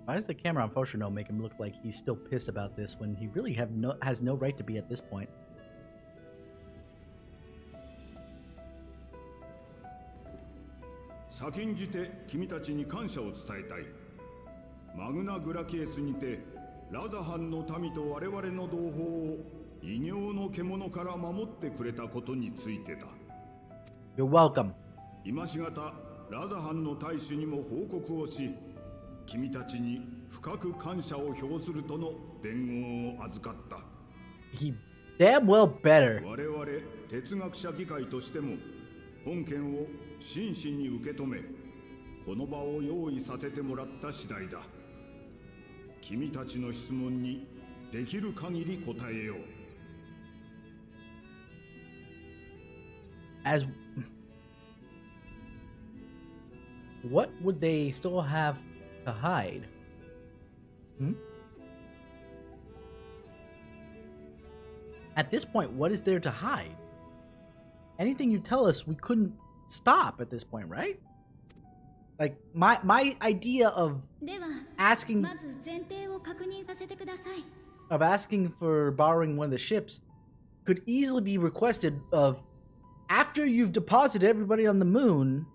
Why does the camera on Foshono make him look like he's still pissed about this when he really has no right to be at this point? 先んじて君たちに感謝を伝えたい。マグナグラケースにてラザハンの民と我々の同胞を異形の獣から守ってくれたことについてだ。 You're welcome. 今しがたラザハンの大使にも報告をし、君たちに深く感謝を表するとの伝言を預かった。 He damn well better. 我々哲学者議会としても本件を真摯に受け止め、この場を用意させてもらった次第だ。君たちの質問にできる限り答えよう。 As what would they still have to hide? At this point, what is there to hide? Anything you tell us, we couldn't stop at this point, right? Like my idea of では asking まず前提を確認させてください。 of asking for borrowing one of the ships could easily be requested of after you've deposited everybody on the moon.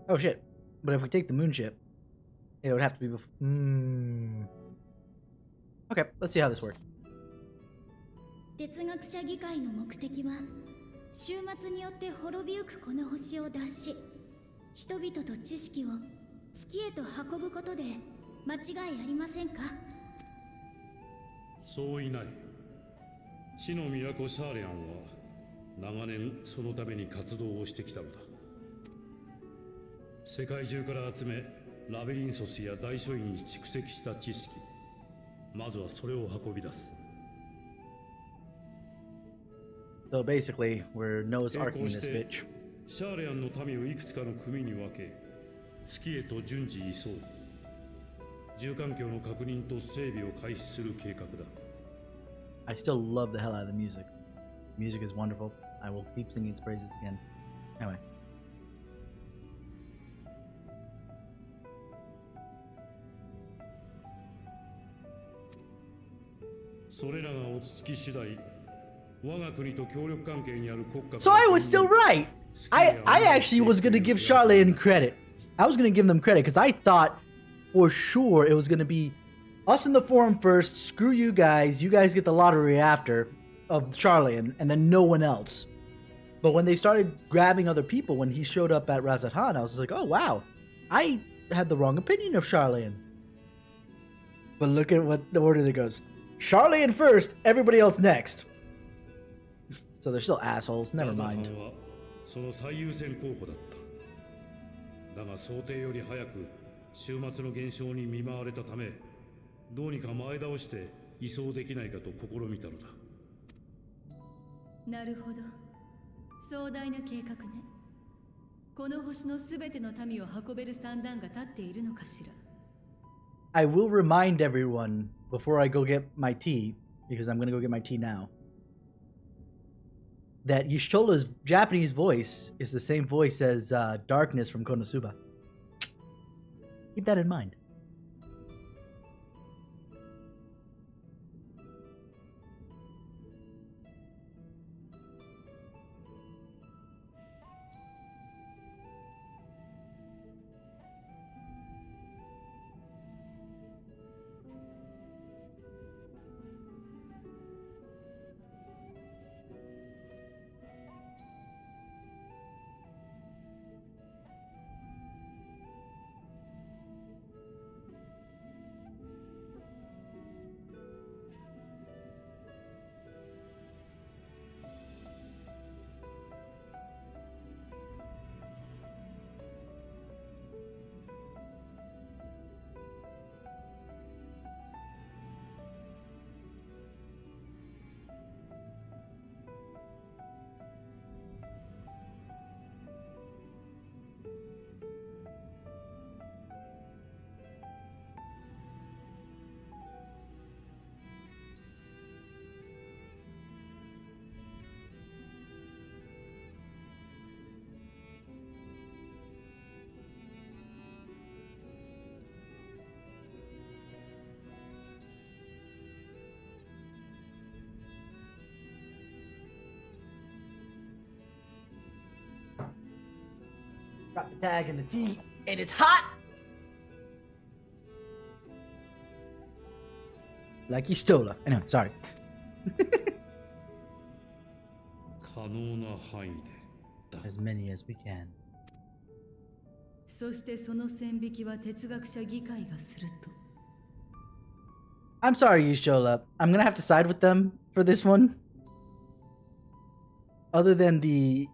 Oh shit. But if we take the moon ship, it would have to be before. Okay, let's see how this works. 哲学者議会の目的は終末によって滅びゆくこの星を脱し、人々と知識を月へと運ぶことで間違いありませんか？そういない。地の都シャーレアンは長年そのために活動をしてきたのだ。世界中から集め、ラビリンソスや大書院に蓄積した知識、まずはそれを運び出す。 So basically, we're Noah's Arking this bitch. シャーレアンの民をいくつかの組に分け、月へと順次移送。住環境の確認と整備を開始する計画だ。I still love the hell out of the music. Music is wonderful. I will keep singing its praises again. Anyway. それらが落ち着き次第、我が国と協力関係にある国家。 So I was still right. I actually was gonna give Charlene credit. I was gonna give them credit because I thought for sure it was gonna be us in the forum first. Screw you guys. You guys get the lottery after of Charlene, and then no one else. But when they started grabbing other people, when he showed up at Razathan, I was like, oh wow, I had the wrong opinion of Charlene. But look at what the order that goes. Charlene first, everybody else next. So they're still assholes. Never mind. その最優先候補だった。だが想定より早く終末の現象に見舞われたため、どうにか前倒して移送できないかと試みたのだ。なるほど。壮大な計画ね。この星のすべての民を運べる算段が立っているのかしら。I will remind everyone before I go get my tea, because I'm gonna go get my tea now, that Yishola's Japanese voice is the same voice as Darkness from Konosuba. Keep that in mind. Got the tag and the tea, and it's hot! Like Ishtola. Anyway, sorry. 可能な範囲でだ。 As many as we can. そしてその線引きは哲学者議会がすると。I'm sorry, Ishtola. I'm gonna have to side with them for this one. Other than the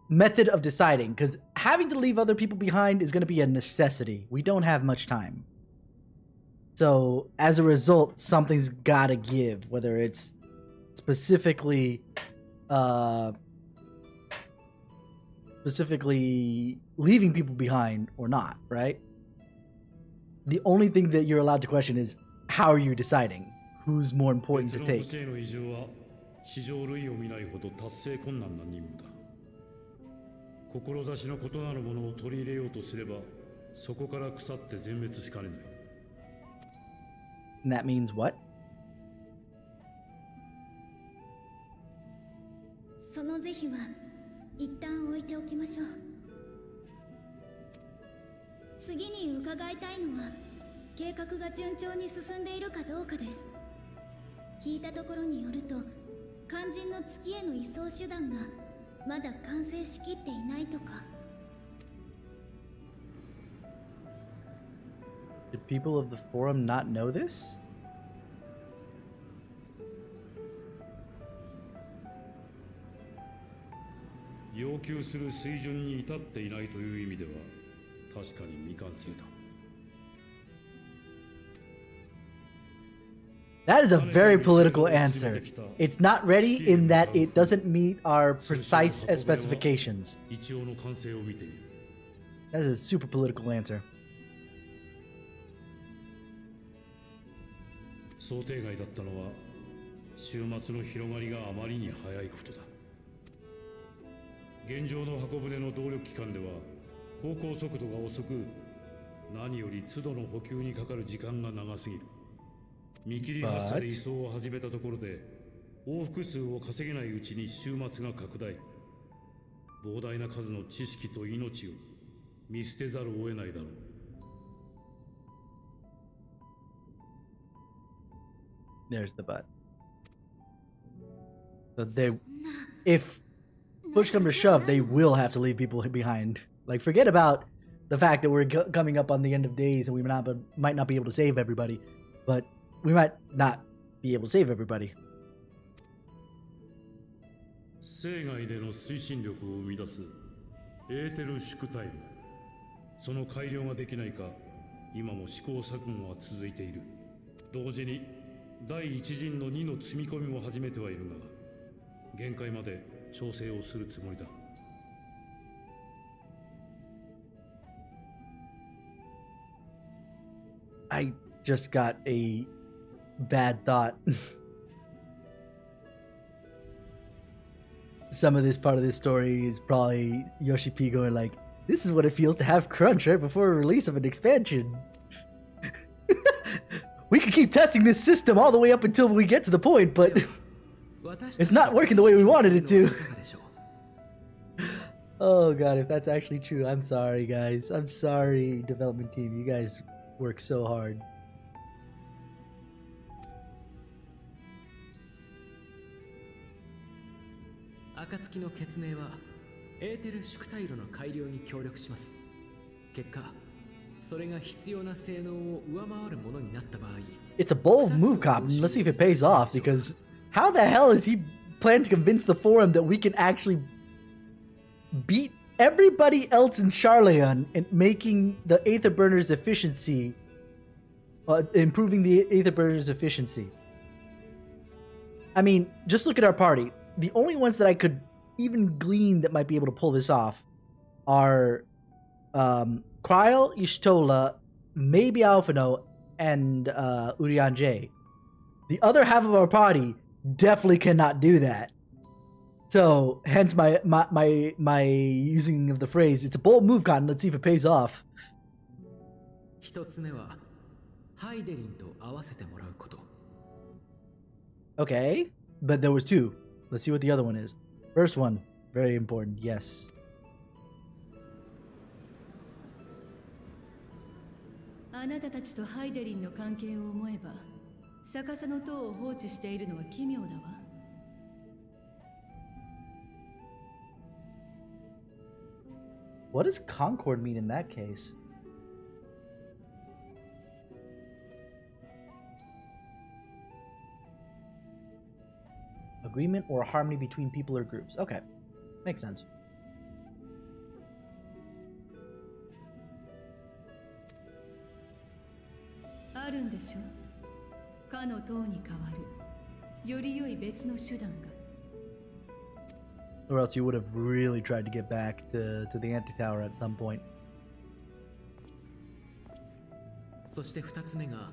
method of deciding, because having to leave other people behind is gonna be a necessity. We don't have much time. So, as a result, something's gotta give, whether it's specifically leaving people behind or not, right? The only thing that you're allowed to question is, how are you deciding? Who's more important to 別の take? 星への移住は史上類を見ないほど達成困難な任務だ。志の異なるものを取り入れようとすれば、そこから腐って全滅しかねない。And that means what? その是非は一旦置いておきましょう。次に伺いたいのは計画が順調に進んでいるかどうかです。聞いたところによると肝心の月への移送手段がまだ完成しきっていないとか。 Did people of the forum not know this? 要求する水準に至っていないという意味では確かに未完成だ。 That is a very political answer. It's not ready in that it doesn't meet our precise specifications. 一応の完成を見ている。 That is a super political answer. 想定外だったのは週末の広がりがあまりに早いことだ。現状の箱舟の動力機関では航行速度が遅く、何より都度の補給にかかる時間が長すぎる。見切り発車で移送を始めたところで往復数を稼げないうちに終末が拡大。膨大な数の知識と命を見捨てざるを得ないだろう。 There's the but. So they, if push comes to shove, they will have to leave people behind. Like, forget about the fact that we're coming up on the end of days and we might not be able to save everybody, but we might not be able to save everybody. 生涯での推進力を生み出すエーテル縮タイム。その改良ができないか、今も試行錯誤は続いている。同時に第一陣の2の積み込みも始めてはいるが、限界まで調整をするつもりだ。I just got a bad thought. Some of this part of this story is probably Yoshi P going like, this is what it feels to have crunch right before a release of an expansion. We could keep testing this system all the way up until we get to the point, but it's not working the way we wanted it to. Oh god, if that's actually true, I'm sorry guys. I'm sorry, development team. You guys work so hard. 暁の決命はエーテル縮退路の改良に協力します。結果、それが必要な性能を上回るものになった場合、 It's a bold move, Cop. Let's see if it pays off, because how the hell is he planning to convince the forum that we can actually beat everybody else in Charleon in making the Aether Burner's efficiency, improving the Aether Burner's efficiency? I mean, just look at our party. The only ones that I could even glean that might be able to pull this off are Kryl, Ishtola, maybe Alphino, and Urian J. The other half of our party definitely cannot do that. So, hence my using of the phrase, it's a bold move, Cotton. Let's see if it pays off. 一つ目はハイデリンと合わせてもらうこと。 Okay, but there was two. Let's see what the other one is. First one, very important, yes. あなたたちとハイデリンの関係を思えば、逆さの塔を放置しているのは奇妙だわ。What does Concord mean in that case? Agreement or harmony between people or groups. Okay, makes sense. Or else you would have really tried to get back to the anti-tower at some point. そして2つ目が、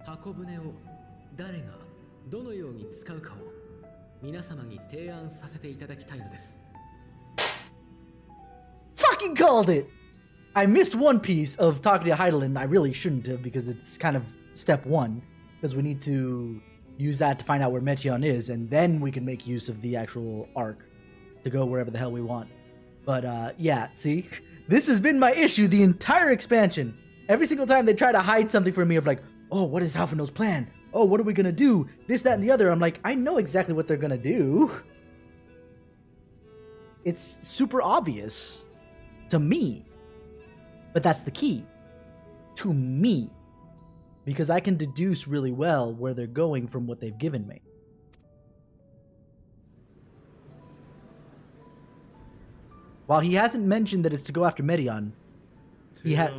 箱舟を誰がどのように使うかを皆様に提案させていただきたいのです。Fucking called it! I missed one piece of talking to Heidelin. I really shouldn't have because it's kind of step one. Because we need to use that to find out where Meteion is, and then we can make use of the actual arc to go wherever the hell we want. But yeah, see? This has been my issue the entire expansion. Every single time they try to hide something from me of like, oh, what is Halfino's plan? Oh, what are we gonna do? This, that, and the other. I'm like, I know exactly what they're gonna do. It's super obvious to me. But that's the key. To me. Because I can deduce really well where they're going from what they've given me. While he hasn't mentioned that it's to go after Meteion, he had...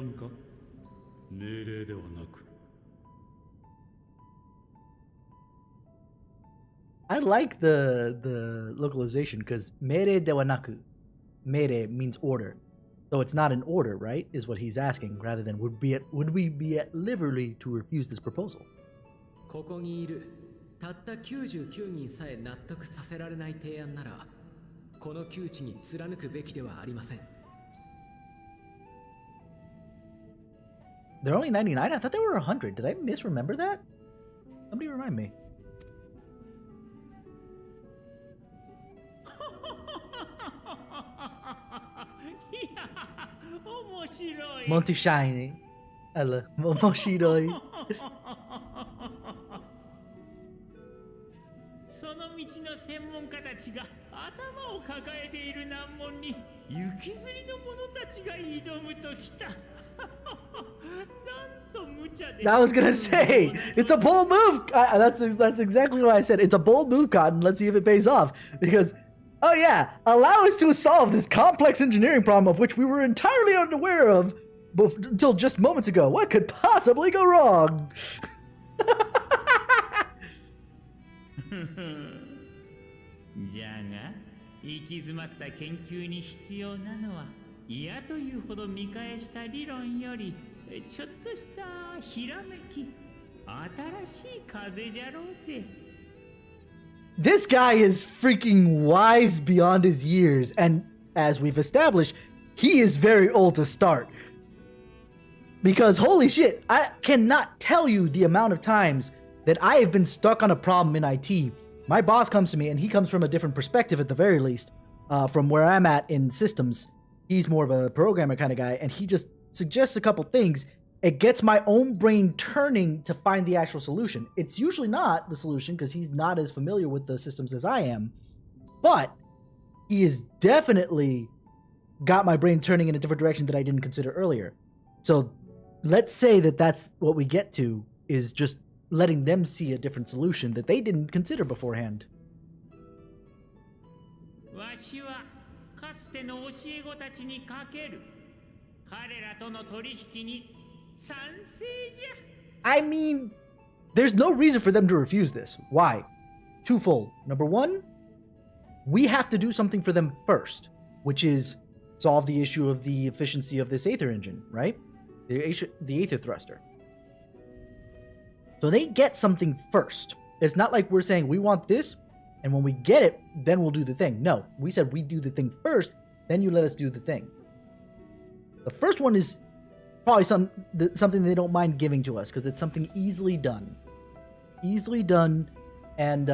I like the localization because mere dewa naku. Mere means order. So it's not an order, right? Is what he's asking, rather than would we be at liberty to refuse this proposal? ここにいるたった99人さえ納得させられない提案なら、この窮地に貫くべきではありません。They're only 99? I thought they were 100. Did I misremember that? Somebody remind me. Monty Shiny. Hello. Moshiroi. その道の専門家たちが頭を抱えている難問に行きずりの者たちが挑むときた。I was gonna say, it's a bold move. That's exactly what I said. It's a bold move, Cotton. Let's see if it pays off. Because, oh yeah, allow us to solve this complex engineering problem of which we were entirely unaware of until just moments ago. What could possibly go wrong? じゃが、行き詰まった研究に必要なのは嫌というほど見返した理論よりちょっとしたひらめき、新しい風じゃろうて。This guy is freaking wise beyond his years, and as we've established, he is very old to start. Because holy shit, I cannot tell you the amount of times that I have been stuck on a problem in IT. My boss comes to me, and he comes from a different perspective at the very least, from where I'm at in systems. He's more of a programmer kind of guy, and he just suggests a couple things. It gets my own brain turning to find the actual solution. It's usually not the solution because he's not as familiar with the systems as I am, but he has definitely got my brain turning in a different direction that I didn't consider earlier. So let's say that that's what we get to, is just letting them see a different solution that they didn't consider beforehand. わしはかつての教え子たちにかける。彼らとの取引に賛成じゃ。I mean, there's no reason for them to refuse this. Why? Twofold. Number one, we have to do something for them first, which is solve the issue of the efficiency of this Aether engine, right? The Aether thruster. So they get something first. It's not like we're saying we want this, and when we get it, then we'll do the thing. No, we said we do the thing first, then you let us do the thing. The first one is probably something they don't mind giving to us because it's something easily done. Easily done, and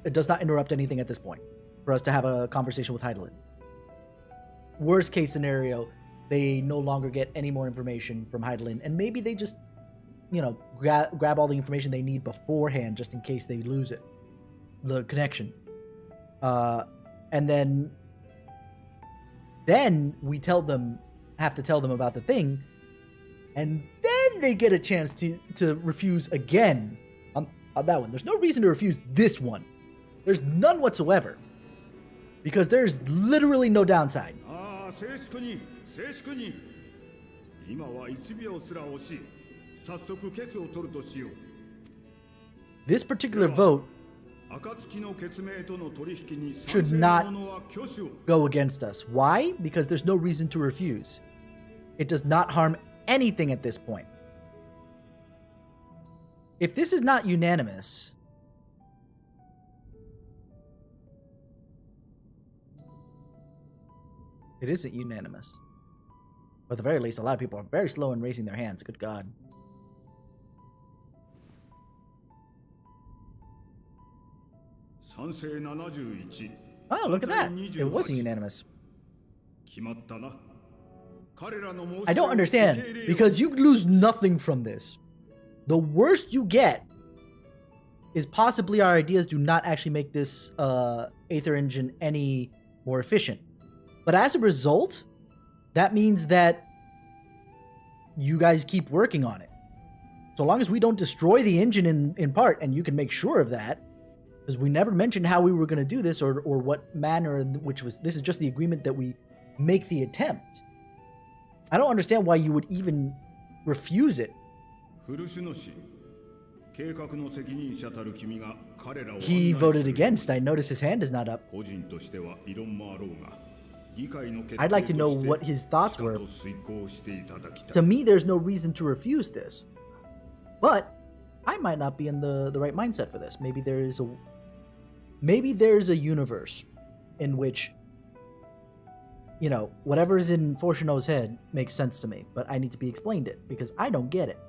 it does not interrupt anything at this point for us to have a conversation with Heidelin. Worst case scenario, they no longer get any more information from Heidelin, and maybe they just, you know, grab all the information they need beforehand just in case they lose it, the connection. And then we have to tell them about the thing, and then they get a chance to refuse again on that one. There's no reason to refuse this one. There's none whatsoever. Because there's literally no downside. This particular vote should not go against us. Why? Because there's no reason to refuse. It does not harm anything at this point. If this is not unanimous, it isn't unanimous. Or at the very least, a lot of people are very slow in raising their hands. Good God. Oh, look at that. It wasn't unanimous. I don't understand, because you lose nothing from this. The worst you get is possibly our ideas do not actually make this Aether engine any more efficient. But as a result, that means that you guys keep working on it. So long as we don't destroy the engine in part, and you can make sure of that, because we never mentioned how we were going to do this or what manner, this is just the agreement that we make the attempt. I don't understand why you would even refuse it. He voted against. I notice his hand is not up. I'd like to know what his thoughts were. To me, there's no reason to refuse this. But I might not be in the right mindset for this. Maybe there's a universe in which, you know, whatever is in Fortuno's head makes sense to me, but I need to be explained it because I don't get it.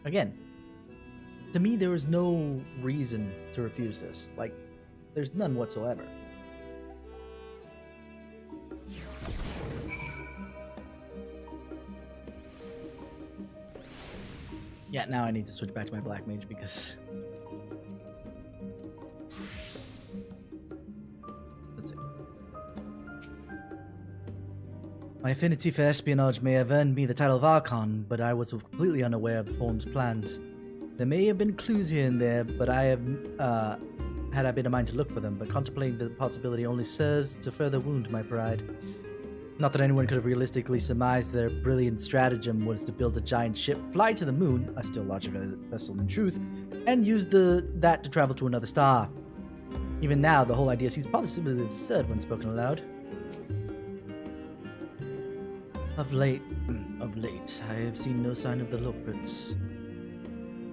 Again, to me, there is no reason to refuse this. Like, there's none whatsoever. Yeah, now I need to switch back to my Black Mage because... Let's see. My affinity for espionage may have earned me the title of Archon, but I was completely unaware of the Form's plans. There may have been clues here and there, but I have had I been a mind to look for them, but contemplating the possibility only serves to further wound my pride. Not that anyone could have realistically surmised their brilliant stratagem was to build a giant ship, fly to the moon, a still larger vessel in truth, and use that to travel to another star. Even now, the whole idea seems positively absurd when spoken aloud. Of late, I have seen no sign of the Loprits.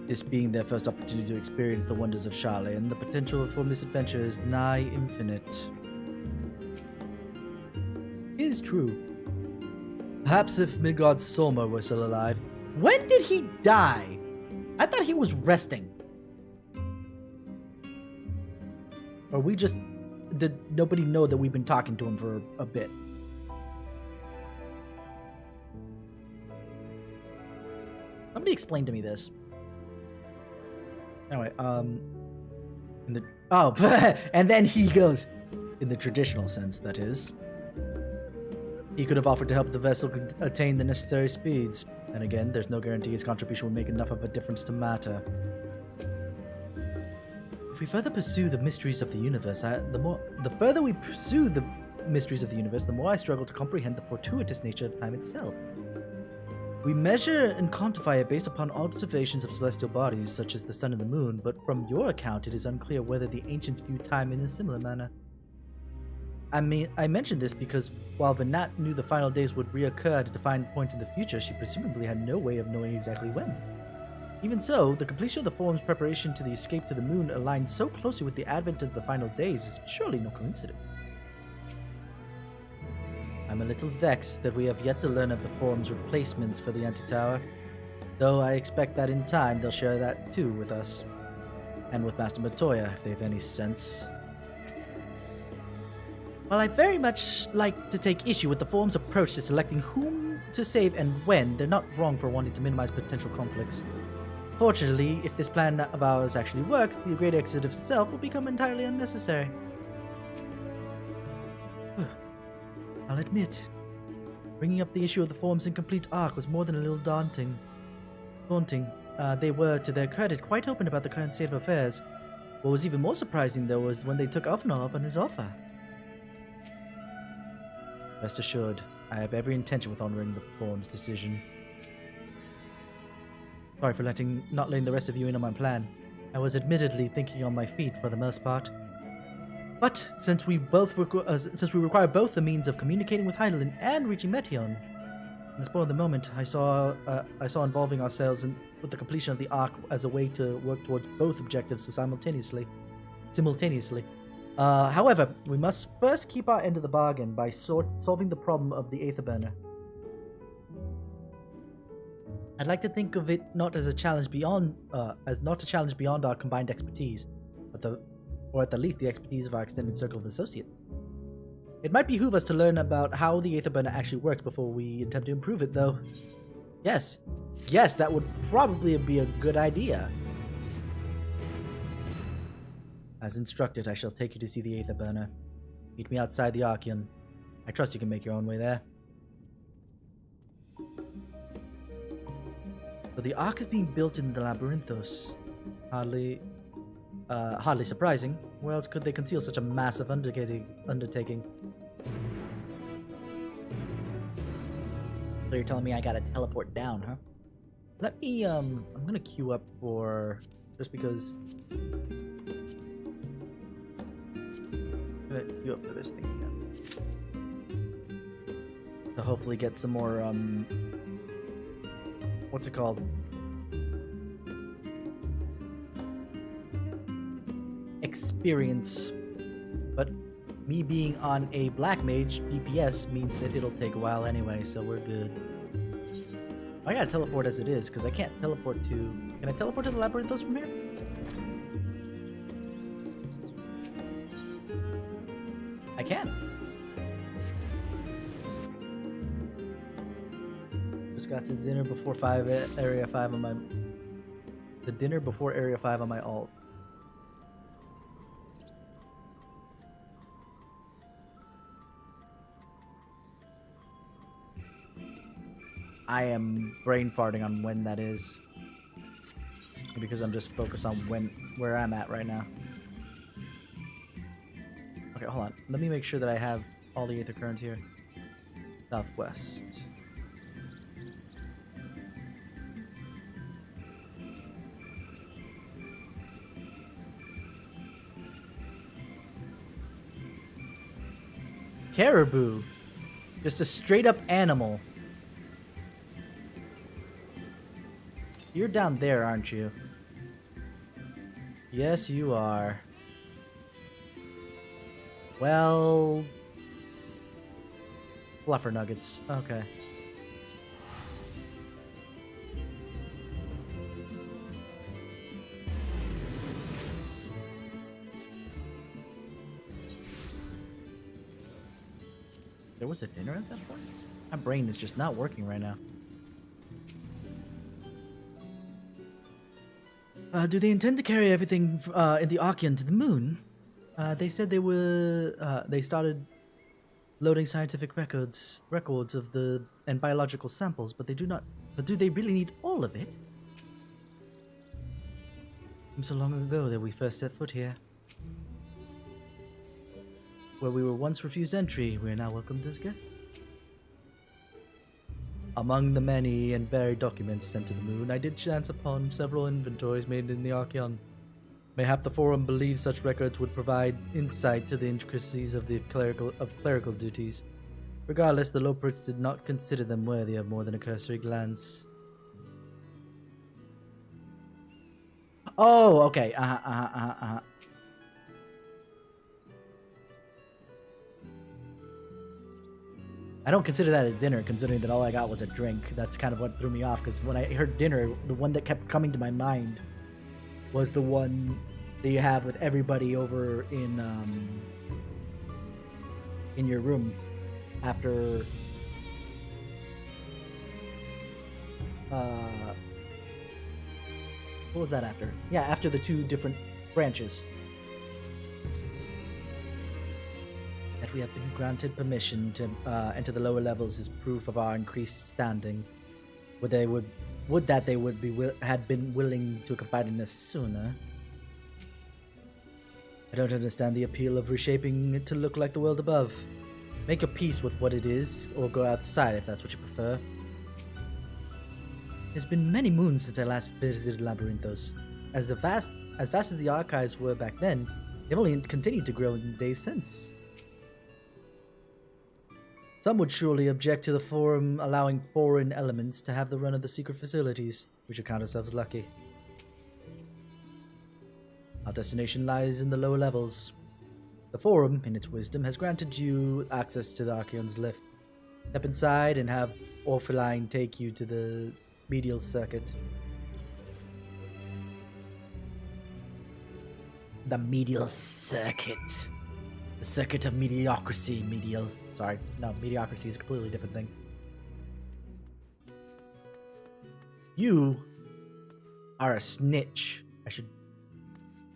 This being their first opportunity to experience the wonders of Charlene, the potential for misadventure is nigh infinite. Is true. Perhaps if Midgard Soma were still alive. When did he die? I thought he was resting. Or did nobody know that we've been talking to him for a bit? Somebody explain to me this. Anyway, and then he goes, in the traditional sense, that is. He could have offered to help the vessel attain the necessary speeds. And again, there's no guarantee his contribution will make enough of a difference to matter. If we further pursue the mysteries of the universe, the further we pursue the mysteries of the universe, the more I struggle to comprehend the fortuitous nature of time itself. We measure and quantify it based upon observations of celestial bodies, such as the sun and the moon, but from your account it is unclear whether the ancients viewed time in a similar manner. I mentioned this because while Venat knew the final days would reoccur at a defined point in the future, she presumably had no way of knowing exactly when. Even so, the completion of the form's preparation to the escape to the moon aligned so closely with the advent of the final days is surely no coincidence. I'm a little vexed that we have yet to learn of the form's replacements for the anti-tower, though I expect that in time they'll share that too with us, and with Master Matoya if they have any sense. While I very much like to take issue with the form's approach to selecting whom to save and when, they're not wrong for wanting to minimize potential conflicts. Fortunately, if this plan of ours actually works, the Great Exit itself will become entirely unnecessary. I'll admit, bringing up the issue of the form's incomplete arc was more than a little daunting. They were, to their credit, quite open about the current state of affairs. What was even more surprising, though, was when they took Avnor up on his offer. Rest assured, I have every intention with honoring the form's decision. Sorry for not letting the rest of you in on my plan. I was admittedly thinking on my feet for the most part. But since we require both the means of communicating with Hydaelyn and reaching Meteon, in the spur of the moment, I saw involving ourselves with the completion of the arc as a way to work towards both objectives simultaneously. However, we must first keep our end of the bargain by solving the problem of the Aether Burner. I'd like to think of it not as a challenge beyond our combined expertise, or at the least the expertise of our extended circle of associates. It might behoove us to learn about how the Aether Burner actually works before we attempt to improve it, though. Yes, that would probably be a good idea. As instructed, I shall take you to see the Aether Burner. Meet me outside the Archeon. I trust you can make your own way there. So the Ark is being built in the Labyrinthos. Hardly surprising. Where else could they conceal such a massive undertaking? So you're telling me I gotta teleport down, huh? Let me, I'm gonna queue up for, just because... I'm gonna queue up for this thing again. To hopefully get some more, what's it called? Experience. But me being on a black mage DPS means that it'll take a while anyway, so we're good. I gotta teleport as it is, because I can't teleport to... Can I teleport to the Labyrinthos from here? I can. Just got to dinner before Area 5 on my... The dinner before Area 5 on my alt. I am brain farting on when that is, because I'm just focused on where I'm at right now. Okay, hold on. Let me make sure that I have all the Aether Currents here. Southwest. Caribou. Just a straight up animal. You're down there, aren't you? Yes, you are. Well... Fluffer nuggets. Okay. There was a dinner at that point? My brain is just not working right now. Do they intend to carry everything in the Archeon to the moon? They said they started loading scientific records of and biological samples, but they do not. But do they really need all of it? Seems so long ago that we first set foot here. Where we were once refused entry, we are now welcomed as guests. Among the many and varied documents sent to the moon, I did chance upon several inventories made in the Archeon. Mayhap the Forum believes such records would provide insight to the intricacies of the clerical duties. Regardless, the Loprits did not consider them worthy of more than a cursory glance. Oh, okay. I don't consider that a dinner, considering that all I got was a drink. That's kind of what threw me off, because when I heard dinner, the one that kept coming to my mind was the one that you have with everybody over in your room after what was that after? Yeah, after the two different branches. That we have been granted permission to enter the lower levels is proof of our increased standing. Would they had been willing to confide in us sooner? I don't understand the appeal of reshaping it to look like the world above. Make your peace with what it is, or go outside if that's what you prefer. It's been many moons since I last visited Labyrinthos. As vast as the archives were back then, they've only continued to grow in the days since. Some would surely object to the Forum allowing foreign elements to have the run of the secret facilities. We should count ourselves lucky. Our destination lies in the lower levels. The Forum, in its wisdom, has granted you access to the Archeon's lift. Step inside and have Orpheline take you to the medial circuit. The medial circuit. The circuit of mediocrity, Sorry, no, mediocrity is a completely different thing. You are a snitch. You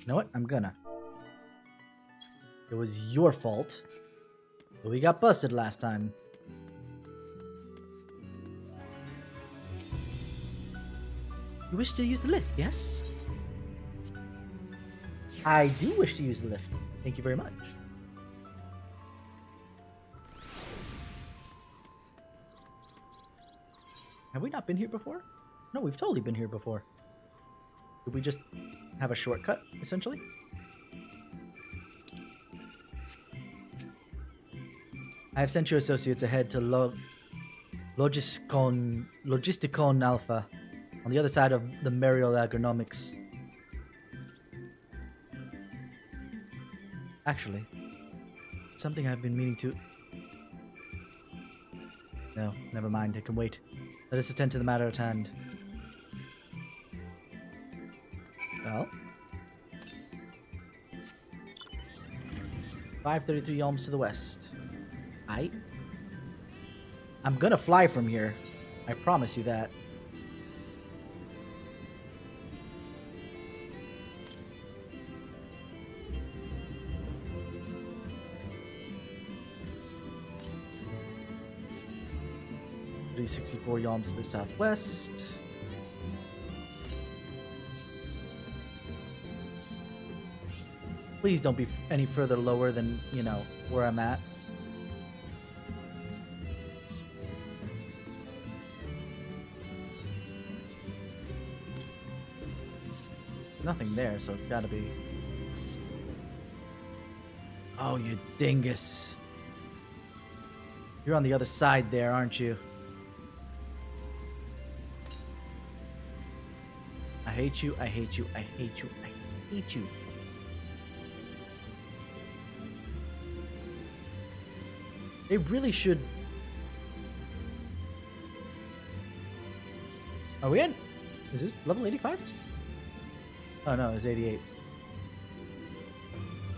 know what? I'm gonna. It was your fault. But we got busted last time. You wish to use the lift, yes? I do wish to use the lift. Thank you very much. Have we not been here before? No, we've totally been here before. Did we just have a shortcut, essentially? I have sent your associates ahead to Logisticon Alpha, on the other side of the Merial Agronomics. Actually, something I've been meaning to... No, never mind, it can wait. Let us attend to the matter at hand. Well... 533 Yalms to the west. I'm gonna fly from here. I promise you that. $364 Yalms to the southwest. Please don't be any further lower than, you know, where I'm at. Nothing there, so it's gotta be... Oh, you dingus. You're on the other side there, aren't you? I hate you, I hate you, I hate you, I hate you. They really should... Are we in? Is this level 85? Oh no, it's 88.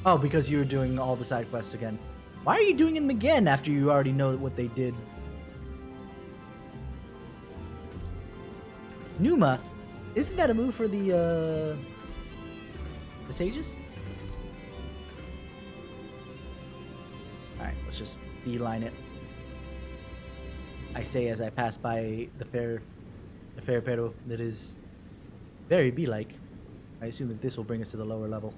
Oh, because you were doing all the side quests again. Why are you doing them again after you already know what they did? Numa? Isn't that a move for the sages? Alright, let's just beeline it. I say as I pass by the fair pero that is very bee-like. I assume that this will bring us to the lower level.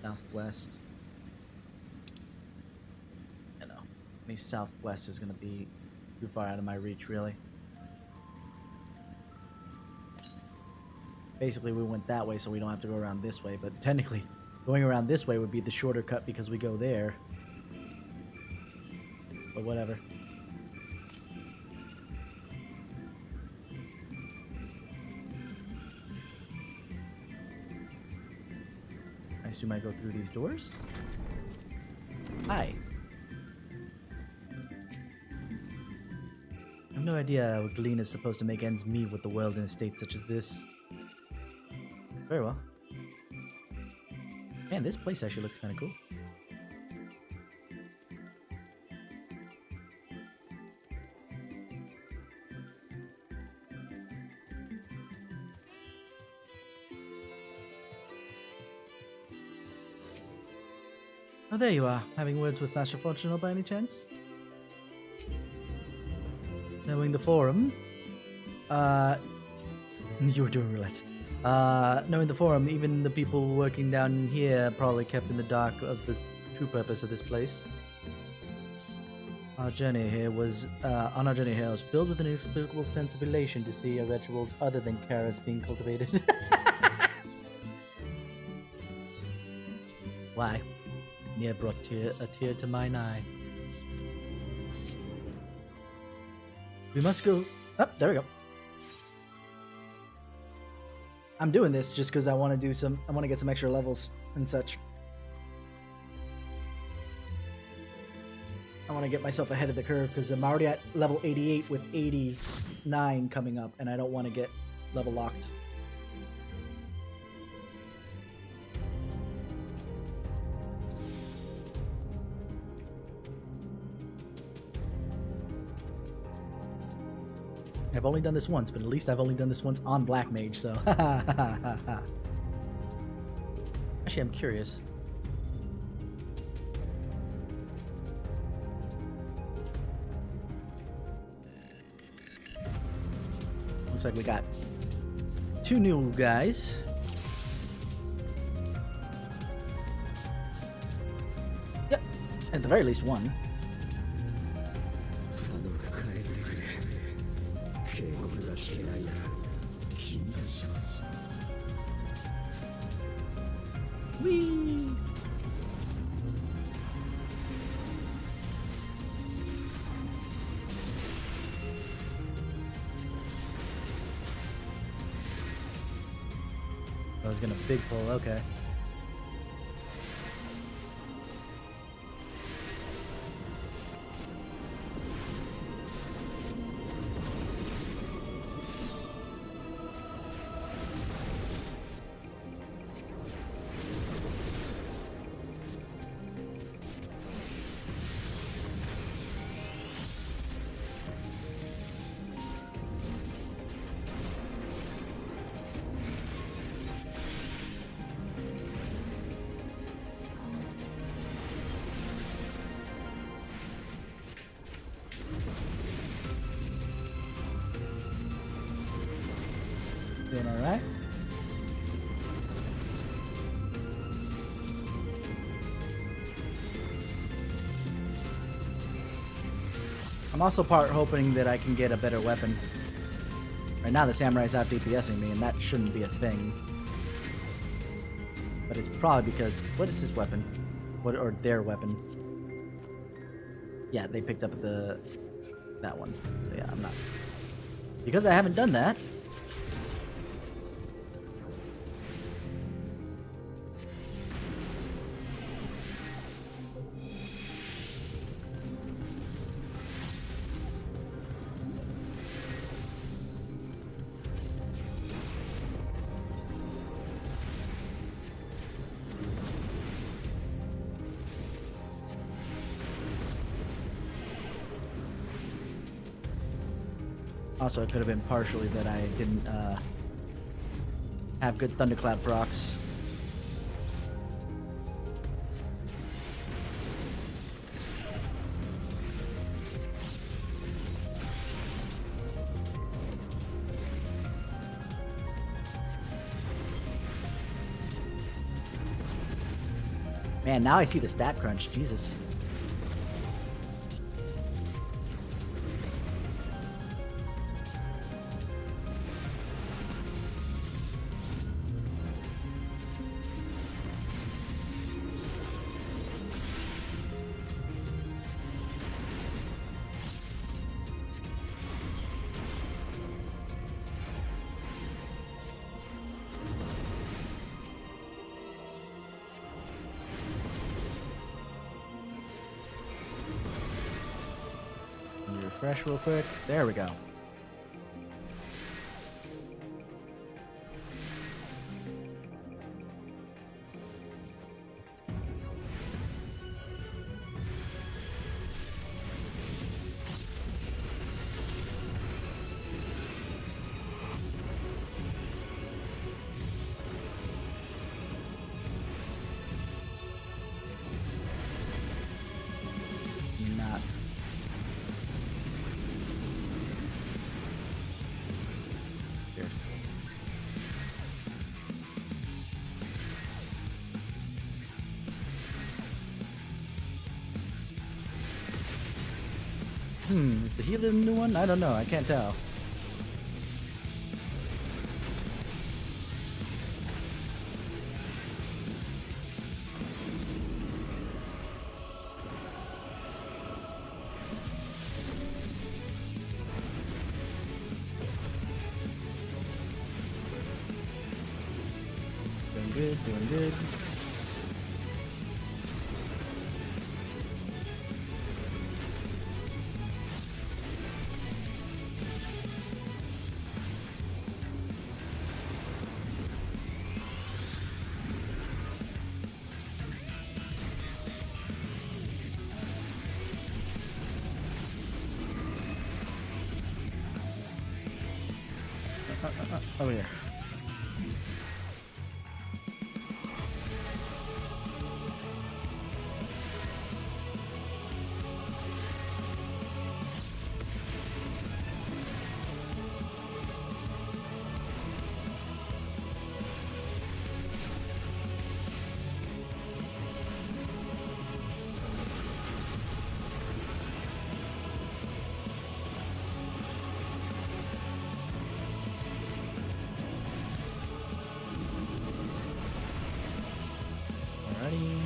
Southwest. I know. I mean, southwest is going to be too far out of my reach, really. Basically, we went that way so we don't have to go around this way, but technically, going around this way would be the shorter cut because we go there. But whatever. I assume I go through these doors? Hi. I have no idea how Glean is supposed to make ends meet with the world in a state such as this. Very well. Man, this place actually looks kind of cool. Oh, there you are. Having words with Master Fortunal by any chance? Knowing the forum. You were doing roulette. Knowing the forum, even the people working down here probably kept in the dark of the true purpose of this place. On our journey here was filled with an inexplicable sense of elation to see rituals other than carrots being cultivated. Why? Near brought a tear to mine eye. We must go. Oh, there we go. I'm doing this just because I want to get some extra levels and such. I want to get myself ahead of the curve because I'm already at level 88 with 89 coming up, and I don't want to get level locked. I've only done this once, but at least I've only done this once on Black Mage, so Actually, I'm curious. Looks like we got 2 new guys. Yep, at the very least 1. Whee! I was gonna big pull, okay. Doing alright. I'm also part hoping that I can get a better weapon. Right now the samurai's out DPSing me, and that shouldn't be a thing. But it's probably because... What is his weapon? Or their weapon? Yeah, they picked up that one. So yeah, I'm not... Because I haven't done that... Also, it could have been partially that I didn't have good thunderclap procs. Man, now I see the stat crunch. Jesus. refresh real quick. There we go. Not. Here. Is the healer the new one? I don't know. I can't tell. Doing good, doing good. Over here. Alrighty.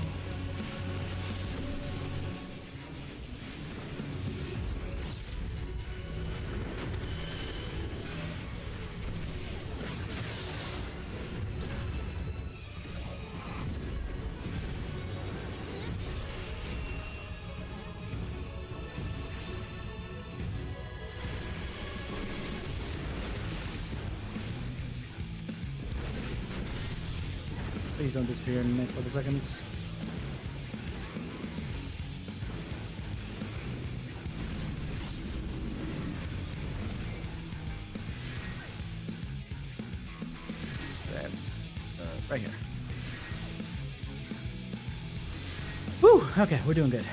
Please don't disappear in the next couple seconds. Right here. Woo! Okay, we're doing good.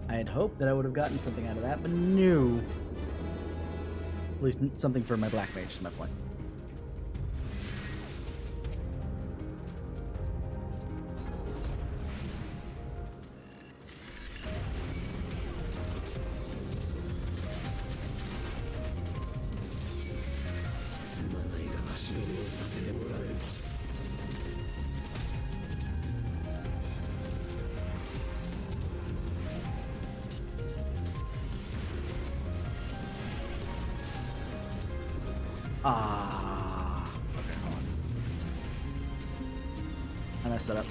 I had hoped that I would have gotten something out of that, but no. At least something for my black mage, is my point. Okay, hold on. I messed that up.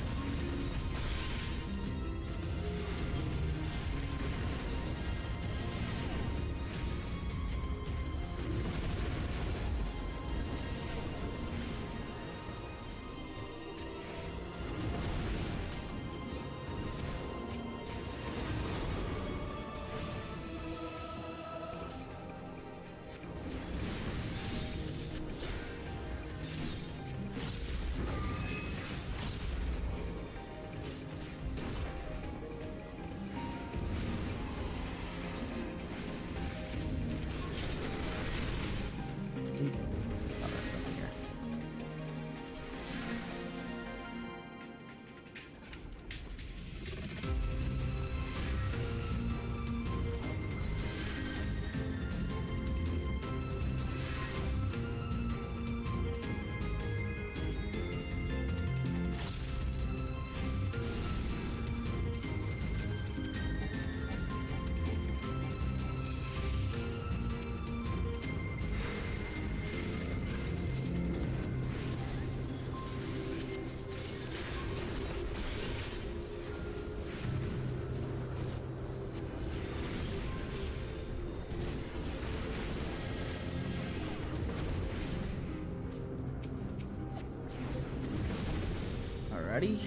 Alrighty.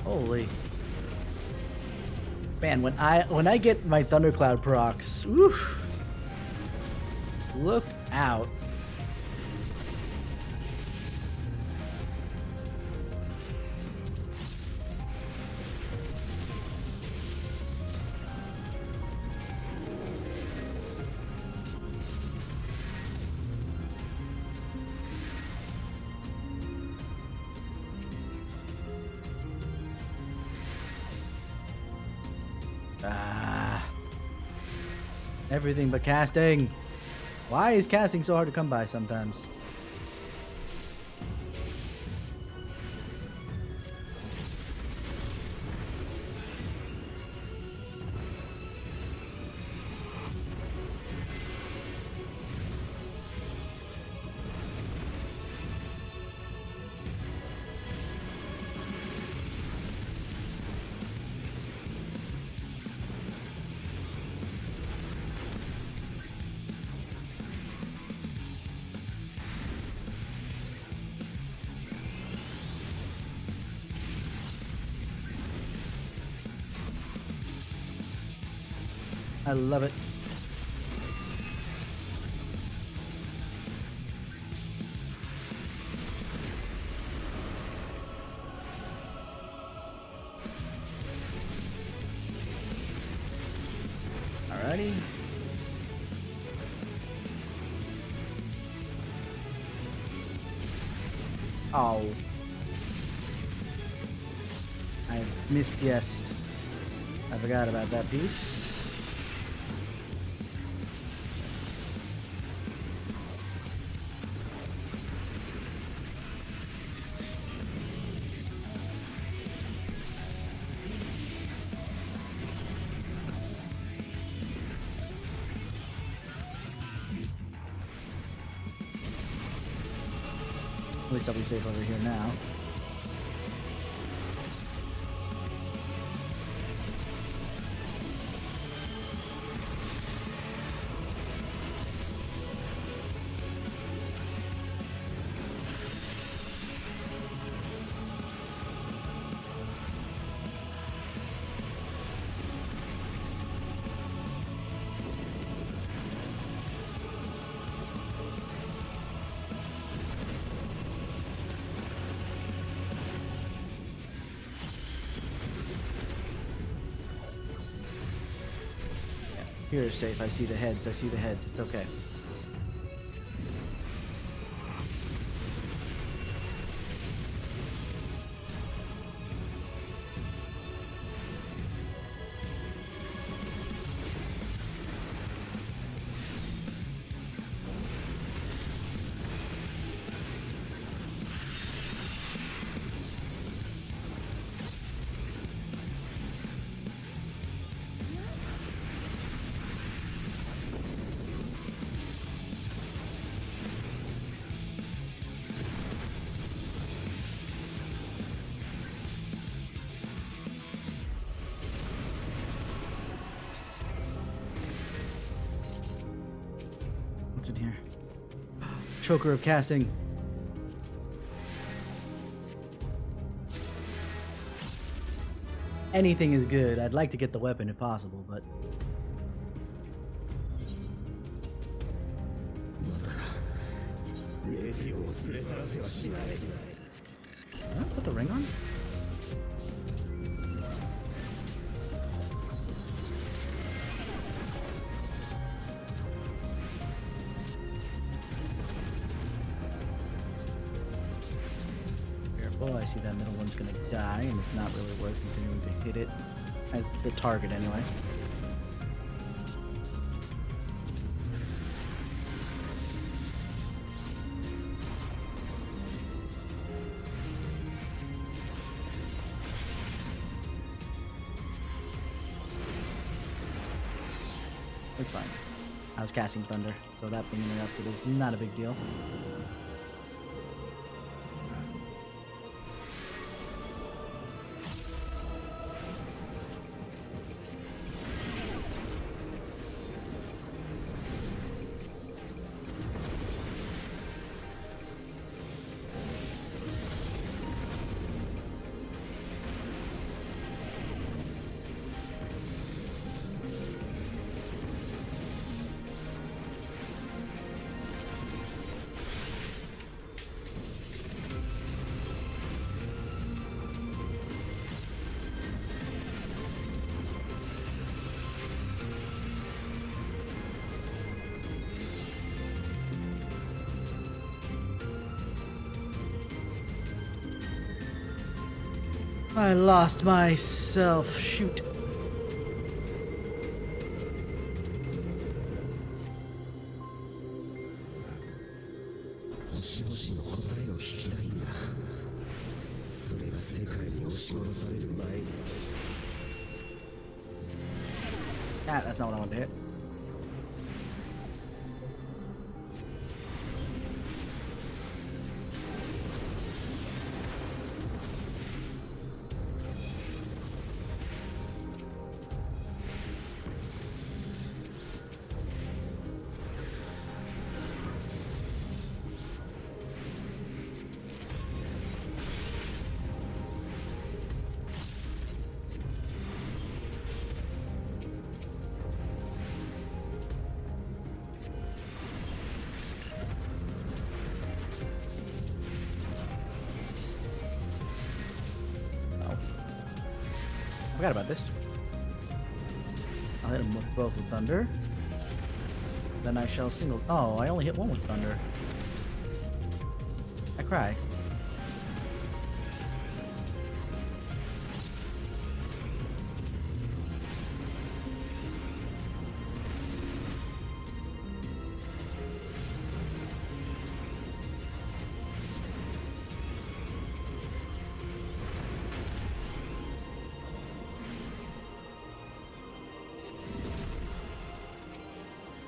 Holy man, when I get my thundercloud procs, oof, look out. Everything but casting. Why is casting so hard to come by sometimes? I love it. Alrighty. Oh. I misguessed. I forgot about that piece. At least I'll be safe over here now. Here is safe. I see the heads. I see the heads. It's okay. What's in here? Choker of casting. Anything is good. I'd like to get the weapon if possible, but Can I put the ring on? Careful, I see that middle one's gonna die, and it's not really worth continuing to hit it as the target anyway. It's fine. I was casting thunder, so that being interrupted is not a big deal. I lost myself. Shoot. Ah, that's not what I want to hit. Forgot about this. I'll hit him with both with thunder. Then I shall single. Oh, I only hit one with thunder. I cry.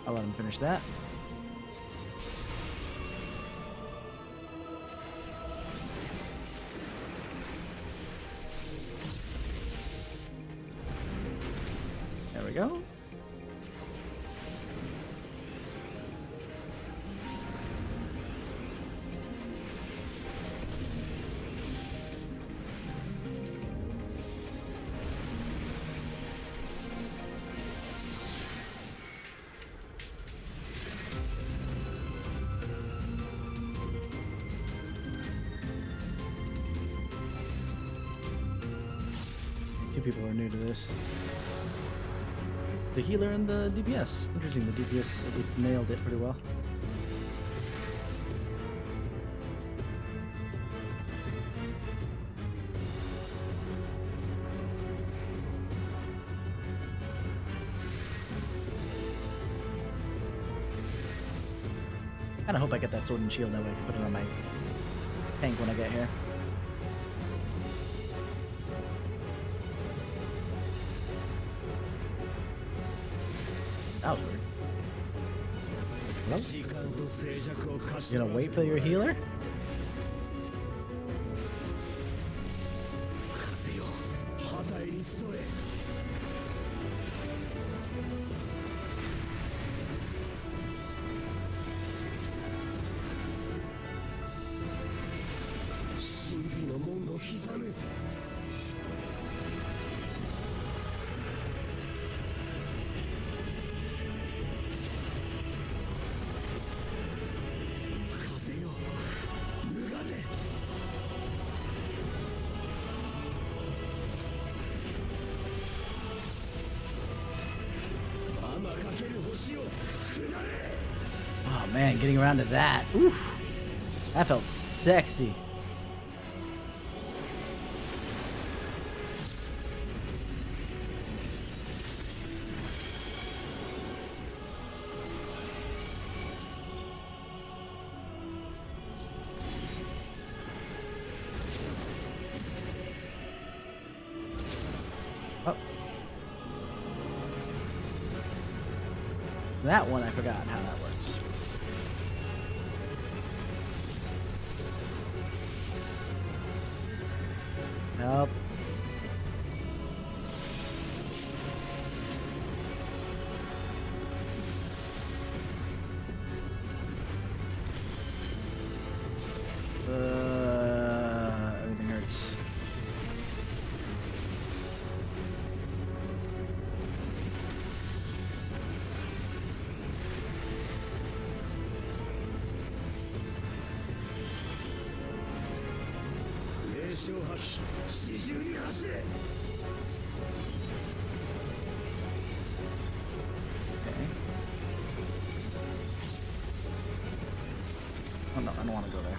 I'll let him finish that. There we go. Two people are new to this. The healer and the DPS. Interesting, the DPS at least nailed it pretty well. Kinda hope I get that sword and shield, that way I can put it on my tank when I get here. That was weird. Hello? You gonna wait for your healer? Oh man, getting around to that. Oof. That felt sexy. That one I forgot how that works. Nope. Everything hurts. Oh no, I don't want to go there.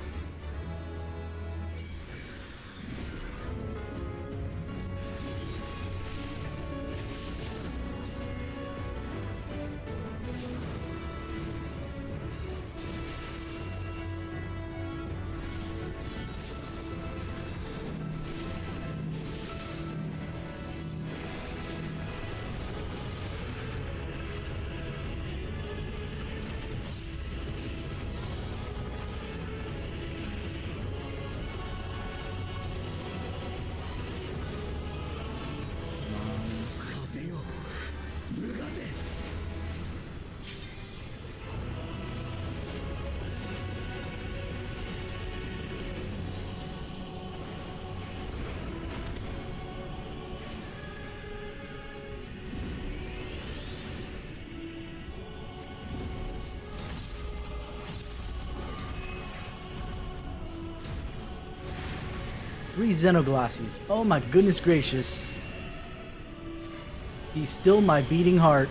Three Xenoglosses. Oh my goodness gracious. He's still my beating heart.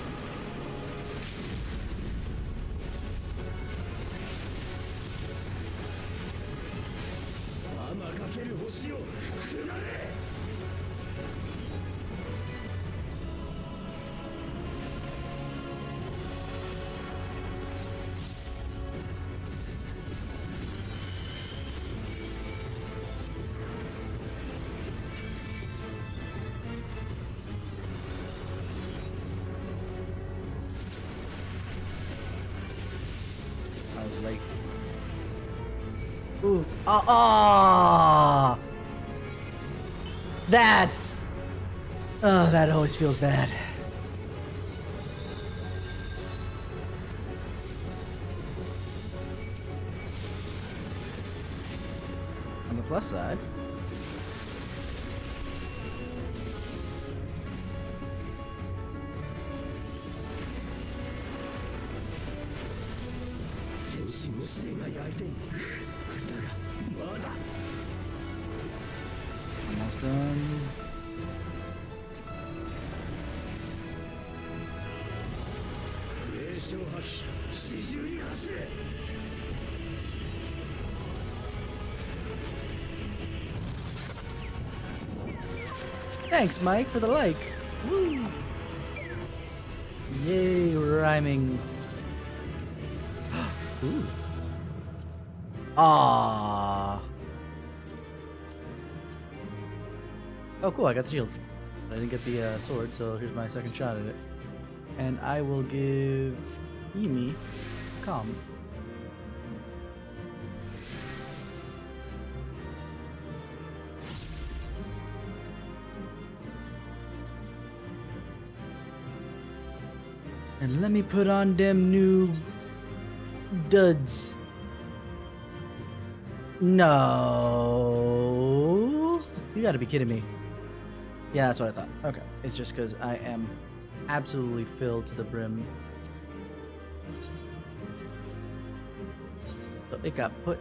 Like, ooh, that's, that always feels bad. On the plus side, almost done. Thanks, Mike, for the like. Woo! Yay, rhyming. Ooh. Ah. Oh, cool! I got the shield. I didn't get the sword, so here's my second shot at it. And I will give Emi calm. And let me put on them new duds. No. You gotta be kidding me. Yeah, that's what I thought. Okay. It's just because I am absolutely filled to the brim. So it got put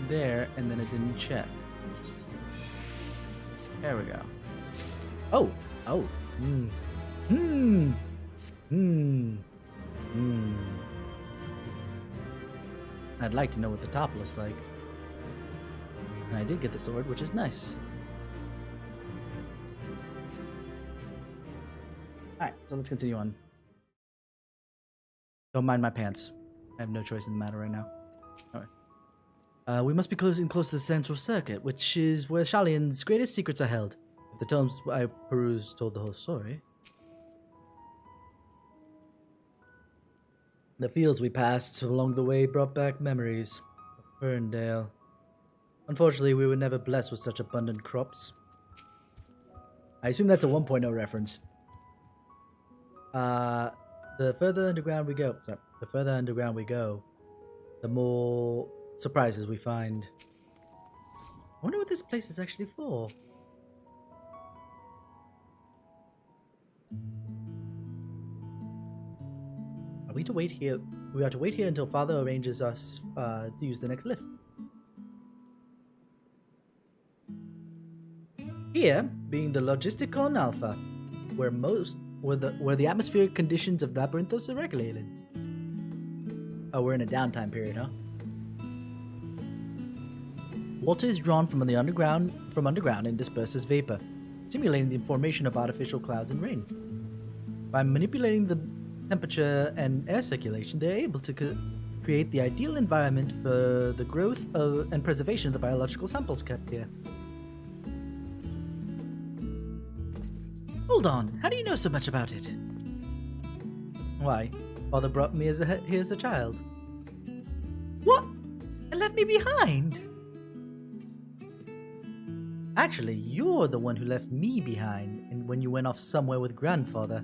there, and then it didn't check. There we go. Oh! Oh! Hmm. Hmm. Hmm. Hmm. I'd like to know what the top looks like. And I did get the sword, which is nice. Alright, so let's continue on. Don't mind my pants. I have no choice in the matter right now. Alright. We must be close to the central circuit, which is where Shalian's greatest secrets are held. If the tomes I perused told the whole story. The fields we passed along the way brought back memories of Ferndale. Unfortunately, we were never blessed with such abundant crops. I assume that's a 1.0 reference. The further underground we go, the more surprises we find. I wonder what this place is actually for. Are we to wait here? We are to wait here until Father arranges us to use the next lift. Here, being the Logisticon Alpha, where the atmospheric conditions of Labyrinthos are regulated. Oh, we're in a downtime period, huh? Water is drawn from underground and disperses vapor, simulating the formation of artificial clouds and rain. By manipulating the temperature and air circulation, they're able to create the ideal environment for the growth and preservation of the biological samples kept here. Hold on, how do you know so much about it? Why, Father brought me here as a child. What? And left me behind? Actually, you're the one who left me behind when you went off somewhere with Grandfather.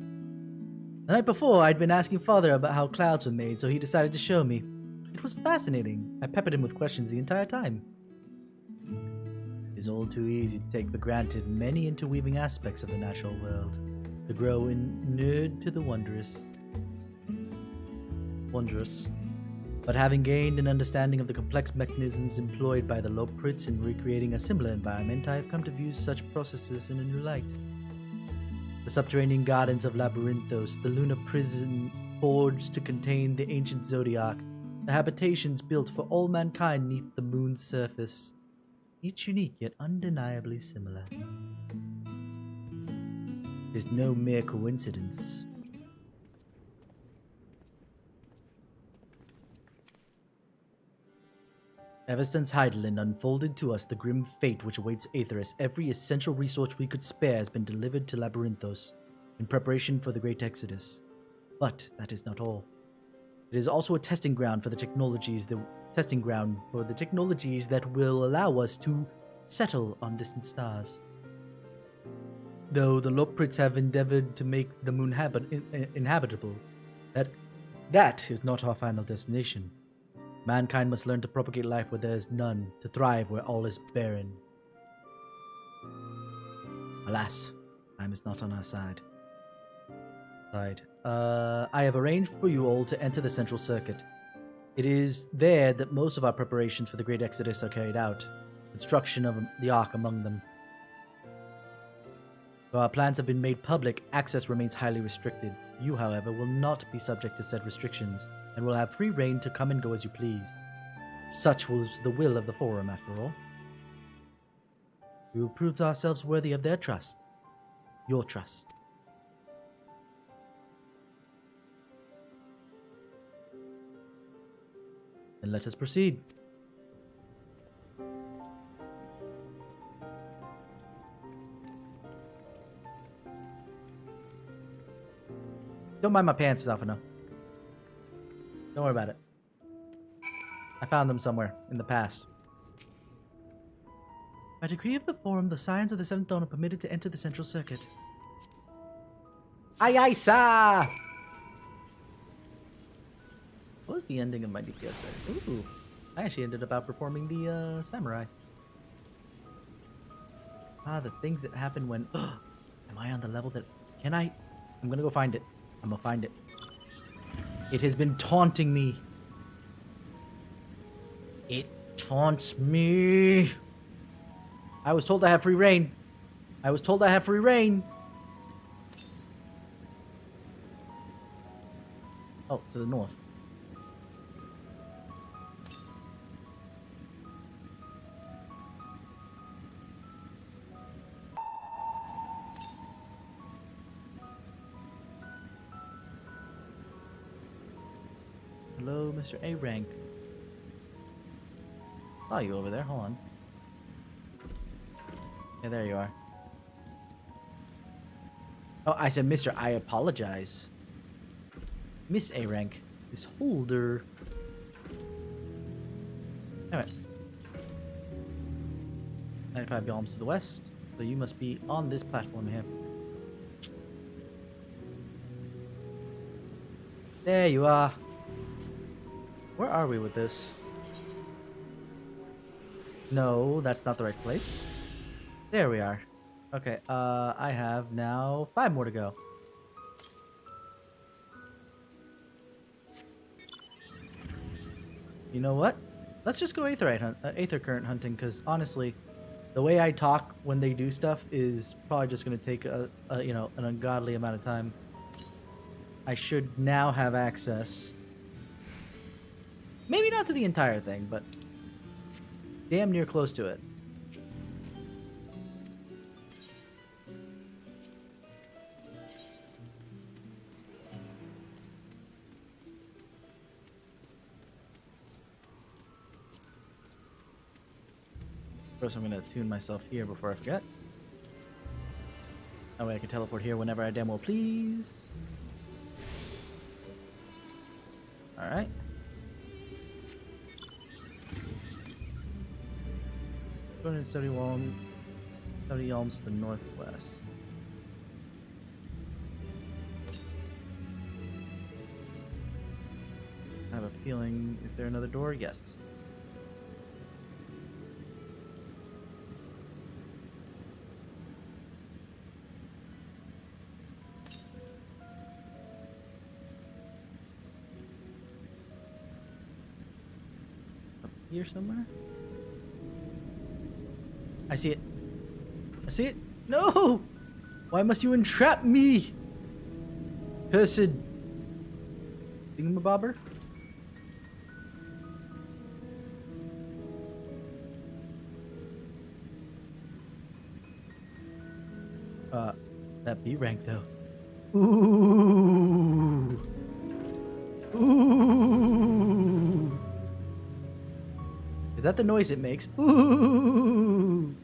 The night before, I'd been asking Father about how clouds were made, so he decided to show me. It was fascinating. I peppered him with questions the entire time. It's all too easy to take for granted many interweaving aspects of the natural world, to grow inured to the wondrous. But having gained an understanding of the complex mechanisms employed by the Lobrits in recreating a similar environment, I have come to view such processes in a new light. The subterranean gardens of Labyrinthos, the lunar prison forged to contain the ancient zodiac, the habitations built for all mankind neath the moon's surface, each unique yet undeniably similar. It is no mere coincidence. Ever since Heidelin unfolded to us the grim fate which awaits Aetheris, every essential resource we could spare has been delivered to Labyrinthos in preparation for the Great Exodus. But that is not all. It is also a testing ground for the technologies that will allow us to settle on distant stars. Though the Lobrits have endeavored to make the moon inhabitable, that is not our final destination. Mankind must learn to propagate life where there is none, to thrive where all is barren. Alas, time is not on our side. I have arranged for you all to enter the central circuit. It is there that most of our preparations for the Great Exodus are carried out, construction of the Ark among them. Though our plans have been made public, access remains highly restricted. You, however, will not be subject to said restrictions, and will have free reign to come and go as you please. Such was the will of the Forum, after all. We will prove ourselves worthy of their trust. Your trust. Then let us proceed. Don't mind my pants, Zafina. Don't worry about it. I found them somewhere in the past. By decree of the Forum, the Scions of the Seventh Dawn are permitted to enter the Central Circuit. Aye, aye, sir! What was the ending of my DPS there? Ooh, I actually ended up outperforming the samurai. The things that happen when... am I on the level that... Can I... I'm gonna go find it. I'm gonna find it. It has been taunting me. It taunts me. I was told I have free reign. I was told I have free reign. Oh, to the north. Hello, Mr. A rank. Saw you over there. Hold on. Yeah, there you are. Oh, I said Mr. I apologize. Miss A rank. this holder. Alright. 95 yalms to the west. So you must be on this platform here. There you are. Where are we with this? No, that's not the right place. There we are. Okay, I have now 5 more to go. You know what? Let's just go Aether Current hunting, because honestly, the way I talk when they do stuff is probably just going to take an ungodly amount of time. I should now have access. Maybe not to the entire thing, but damn near close to it. First, I'm going to tune myself here before I forget. That way I can teleport here whenever I damn well please. Alright. Go ahead and 70 yalms to the northwest. I have a feeling, is there another door? Yes. Here somewhere? I see it. I see it. No! Why must you entrap me? Cursed thingamabobber? That B rank though. Ooh. Ooh. Is that the noise it makes? Ooh!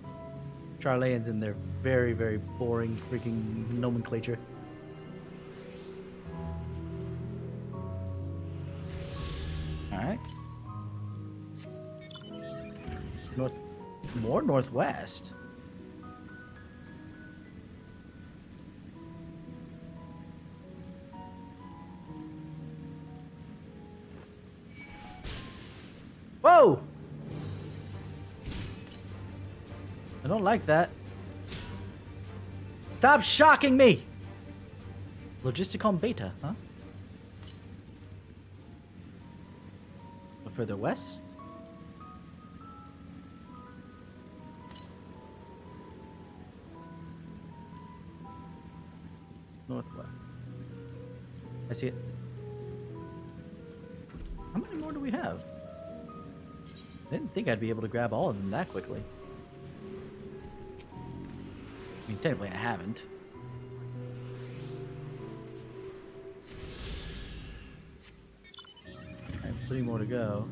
Charlayans in their very, very boring freaking nomenclature. Alright. More northwest. Whoa! I don't like that. Stop shocking me! Logisticon beta, huh? Further west? Northwest. I see it. How many more do we have? I didn't think I'd be able to grab all of them that quickly. I mean, technically I haven't. Alright, plenty more to go.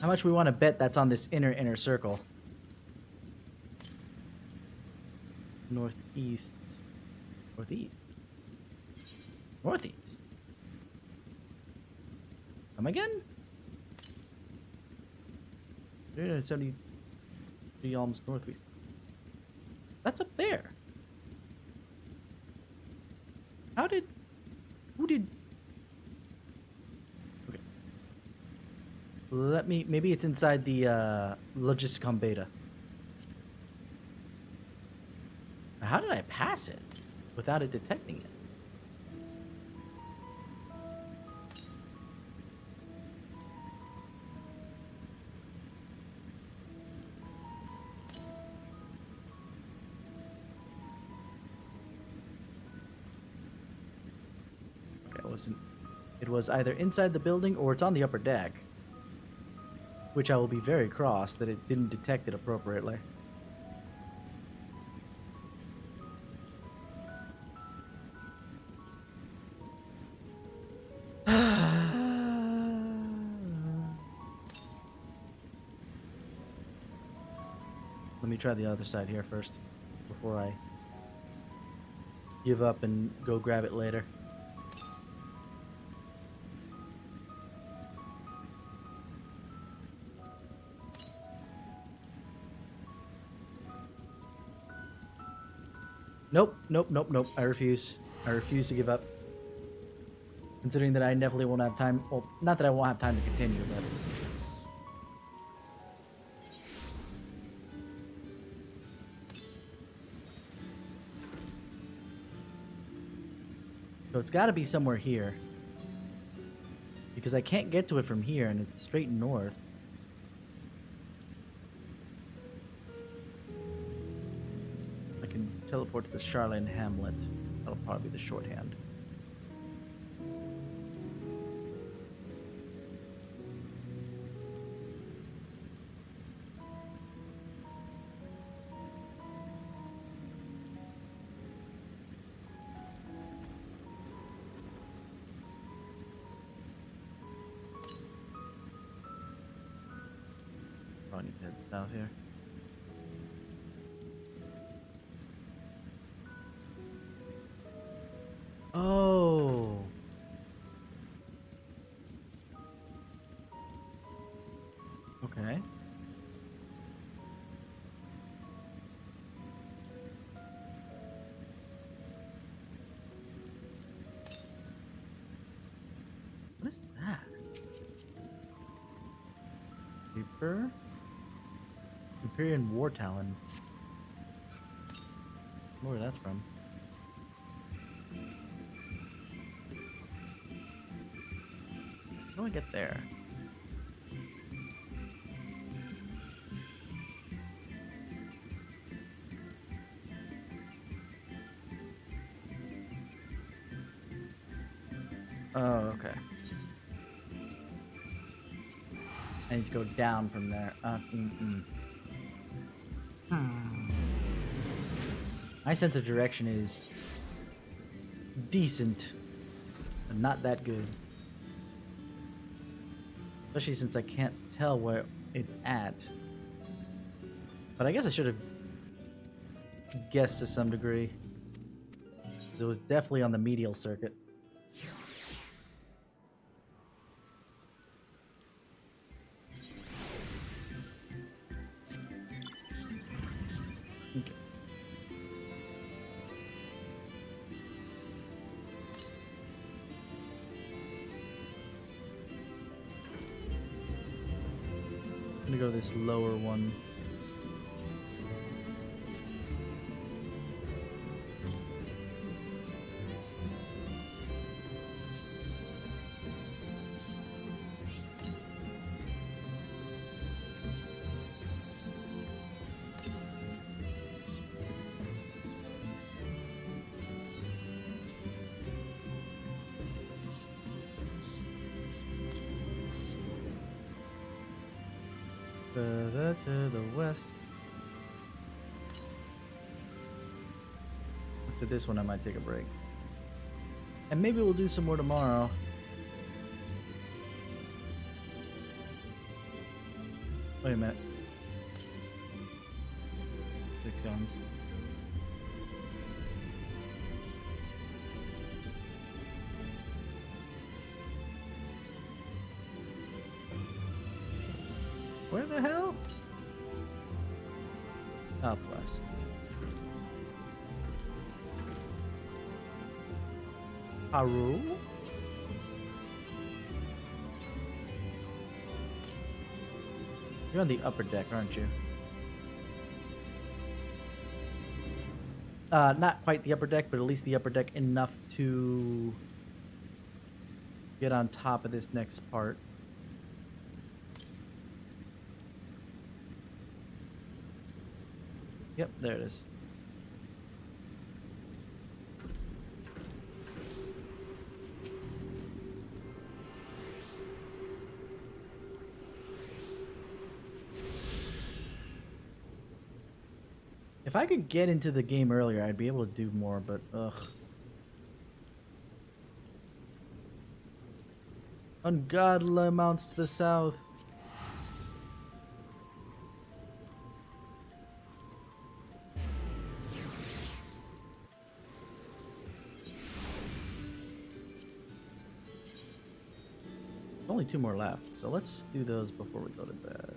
How much we want to bet that's on this inner circle? Northeast. Northeast. Northeast. Come again? 373 almost northeast. That's up there. How did... Who did... Okay. Let me... Maybe it's inside the Logisticon beta. How did I pass it without it detecting it? It was either inside the building or it's on the upper deck. Which I will be very cross that it didn't detect it appropriately. Let me try the other side here first before I give up and go grab it later. Nope, nope, nope, nope. I refuse. I refuse to give up. Considering that I definitely won't have time. Well, not that I won't have time to continue, but... So it's got to be somewhere here. Because I can't get to it from here, and it's straight north. I can teleport to the Charlene Hamlet. That'll probably be the shorthand. Probably need to head south here. Oh. Okay. What is that? Paper? Imperial War Talon. I wonder where that's from. How do I get there? Oh, okay. I need to go down from there. My sense of direction is decent, but not that good. Especially since I can't tell where it's at. But I guess I should have guessed to some degree. It was definitely on the medial circuit. Okay. I'm gonna go to this lower one. Further to the west. After this one, I might take a break. And maybe we'll do some more tomorrow. Wait a minute. 6 comes. Where the hell? Southwest. Haru? You're on the upper deck, aren't you? Not quite the upper deck, but at least the upper deck enough to get on top of this next part. Yep, there it is. If I could get into the game earlier, I'd be able to do more, but ugh. Ungodly amounts to the south. Only 2 more left, so let's do those before we go to bed.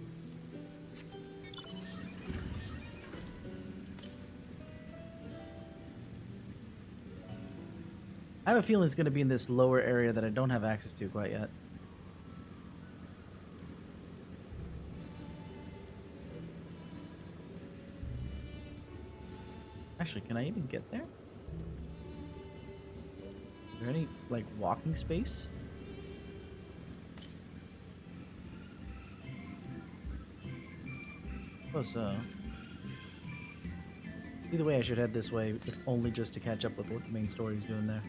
I have a feeling it's going to be in this lower area that I don't have access to quite yet. Actually, can I even get there? Is there any, like, walking space? Suppose so. Either way, I should head this way, if only just to catch up with what the main story is doing there.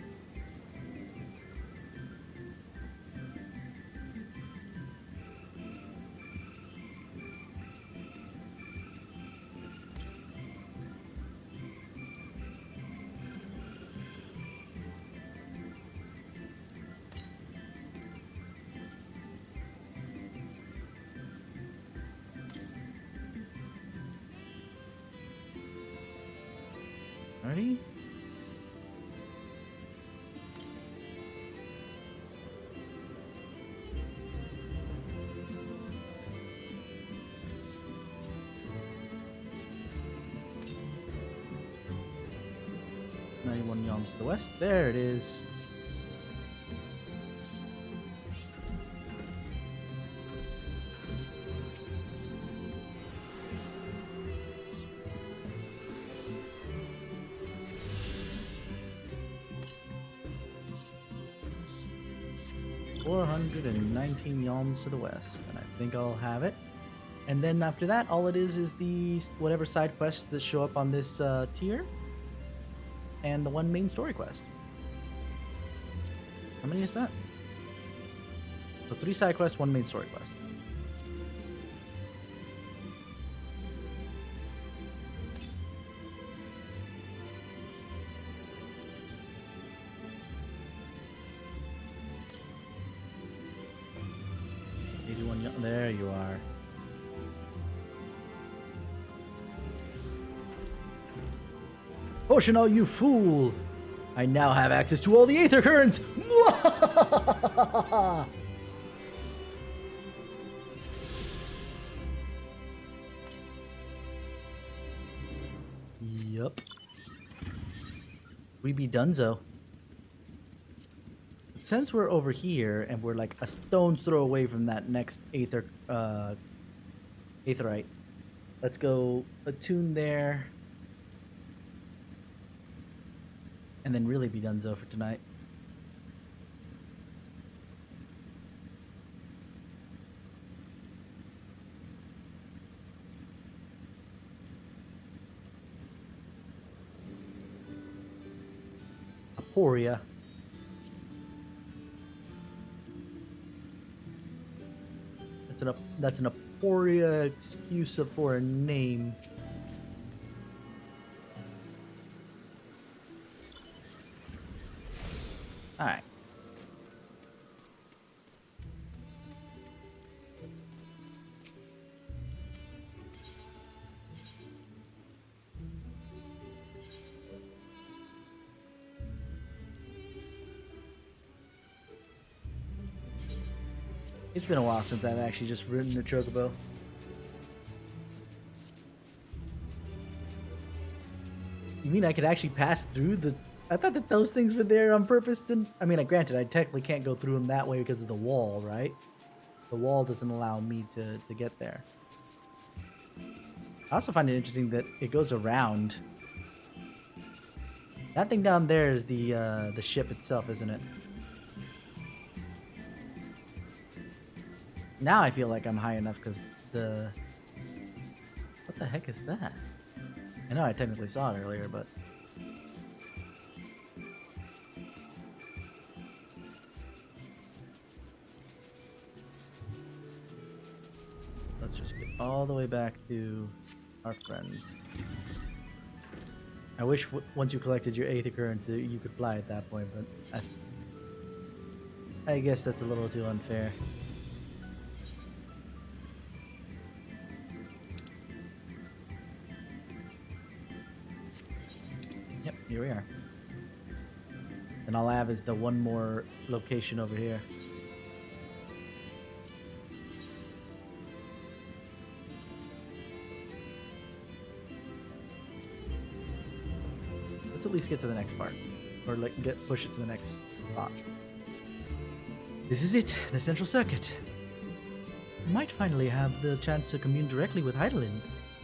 Ready? Yalms to the west. There it is. $419 yalms to the west, and I think I'll have it. And then after that, all it is the whatever side quests that show up on this tier, and the one main story quest. How many is that? So 3 side quests, 1 main story quest. There you are. Oceanal, you fool! I now have access to all the Aether Currents! Yup. We be donezo. Since we're over here and we're like a stone's throw away from that next Aetherite, let's go attune there. And then really be donezo for tonight. Aporia. That's an Aporia excuse for a name. Alright. It's been a while since I've actually just ridden a chocobo. You mean I could actually pass through the... I thought that those things were there on purpose to... I mean, granted, I technically can't go through them that way because of the wall, right? The wall doesn't allow me to get there. I also find it interesting that it goes around. That thing down there is the ship itself, isn't it? Now I feel like I'm high enough because the... What the heck is that? I know I technically saw it earlier, but... Let's just get all the way back to our friends. I wish once you collected your Aether Currents you could fly at that point, but I guess that's a little too unfair. Yep, here we are. And all I have is the one more location over here. Let's at least get to the next part. or like push it to the next spot. This is it, the central circuit. We might finally have the chance to commune directly with Heidelin,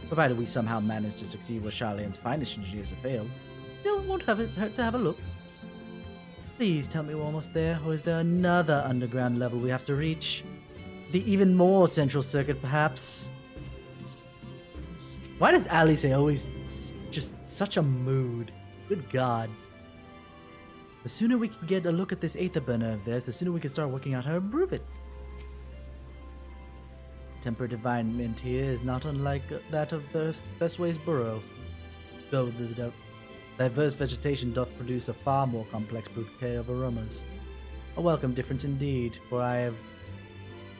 provided we somehow manage to succeed where Charlene's finest engineers have failed. Still won't hurt to have a look. Please tell me we're almost there, or is there another underground level we have to reach? The even more central circuit, perhaps? Why does Alice always just such a mood? Good God. The sooner we can get a look at this aether burner of theirs, the sooner we can start working out how to improve it. Temperate environment here is not unlike that of the Bestway's burrow, though the diverse vegetation doth produce a far more complex bouquet of aromas. A welcome difference indeed, for I have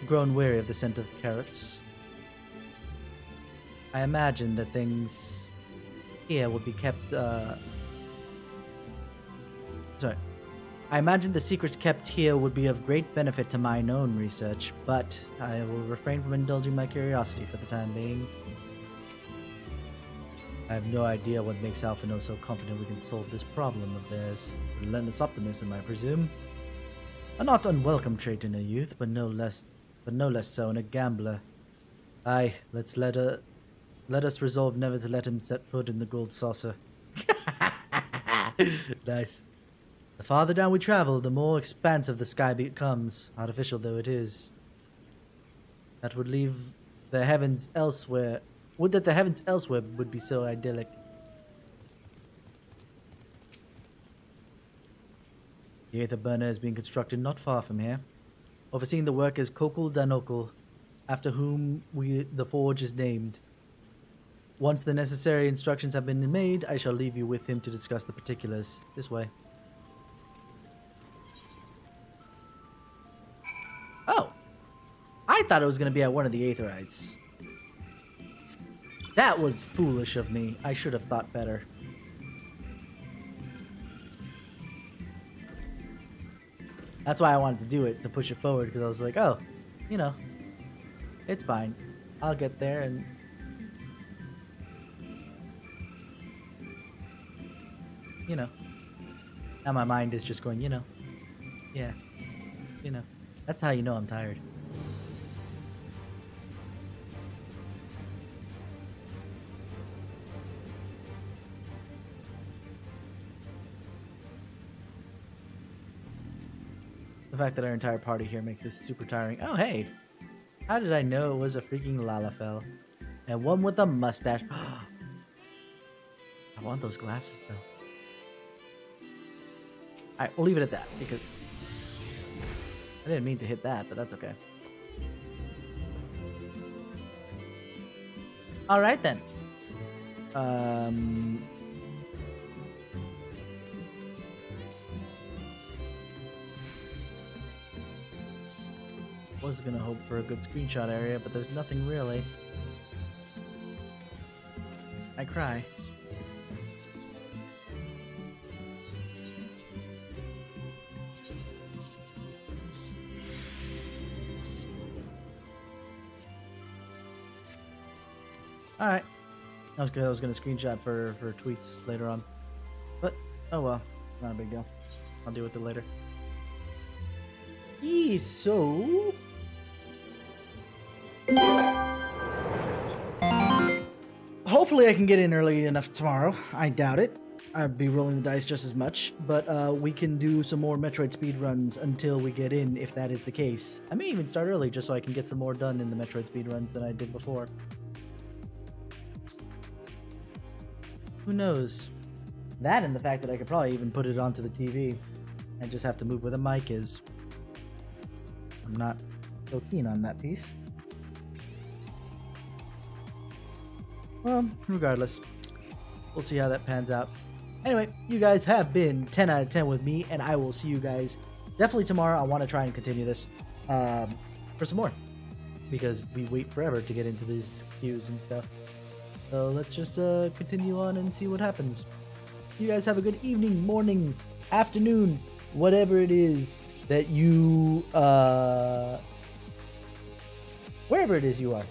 grown weary of the scent of carrots. I imagine that things here would be kept, I imagine the secrets kept here would be of great benefit to mine own research, but I will refrain from indulging my curiosity for the time being. I have no idea what makes Alphino so confident we can solve this problem of theirs. Relentless optimism, I presume. A not unwelcome trait in a youth, but no less so in a gambler. Aye, let us resolve never to let him set foot in the gold saucer. Nice. The farther down we travel, the more expansive the sky becomes, artificial though it is. That would leave the heavens elsewhere. Would that the heavens elsewhere would be so idyllic. The aether burner is being constructed not far from here. Overseeing the work is Kokul Danokul, after whom the forge is named. Once the necessary instructions have been made, I shall leave you with him to discuss the particulars. This way. Oh! I thought it was going to be at one of the Aetherites. That was foolish of me. I should have thought better. That's why I wanted to do it, to push it forward, because I was like, oh, you know, it's fine. I'll get there and... You know. Now my mind is just going, you know. Yeah. You know. That's how you know I'm tired. The fact that our entire party here makes this super tiring. Oh, hey! How did I know it was a freaking Lalafell? And one with a mustache. I want those glasses, though. Alright, we'll leave it at that, because I didn't mean to hit that, but that's okay. Alright then. Was gonna hope for a good screenshot area, but there's nothing really. I cry. Alright. I was gonna screenshot for tweets later on. But, oh well. Not a big deal. I'll deal with it later. So... hopefully I can get in early enough tomorrow. I doubt it. I'd be rolling the dice just as much. But we can do some more Metroid speedruns until we get in, if that is the case. I may even start early just so I can get some more done in the Metroid speedruns than I did before. Who knows? That and the fact that I could probably even put it onto the TV and just have to move where the mic is. I'm not so keen on that piece. Well, regardless, we'll see how that pans out. Anyway, you guys have been 10 out of 10 with me, and I will see you guys definitely tomorrow. I want to try and continue this for some more, because we wait forever to get into these queues and stuff. So let's just continue on and see what happens. You guys have a good evening, morning, afternoon, whatever it is that you, wherever it is you are.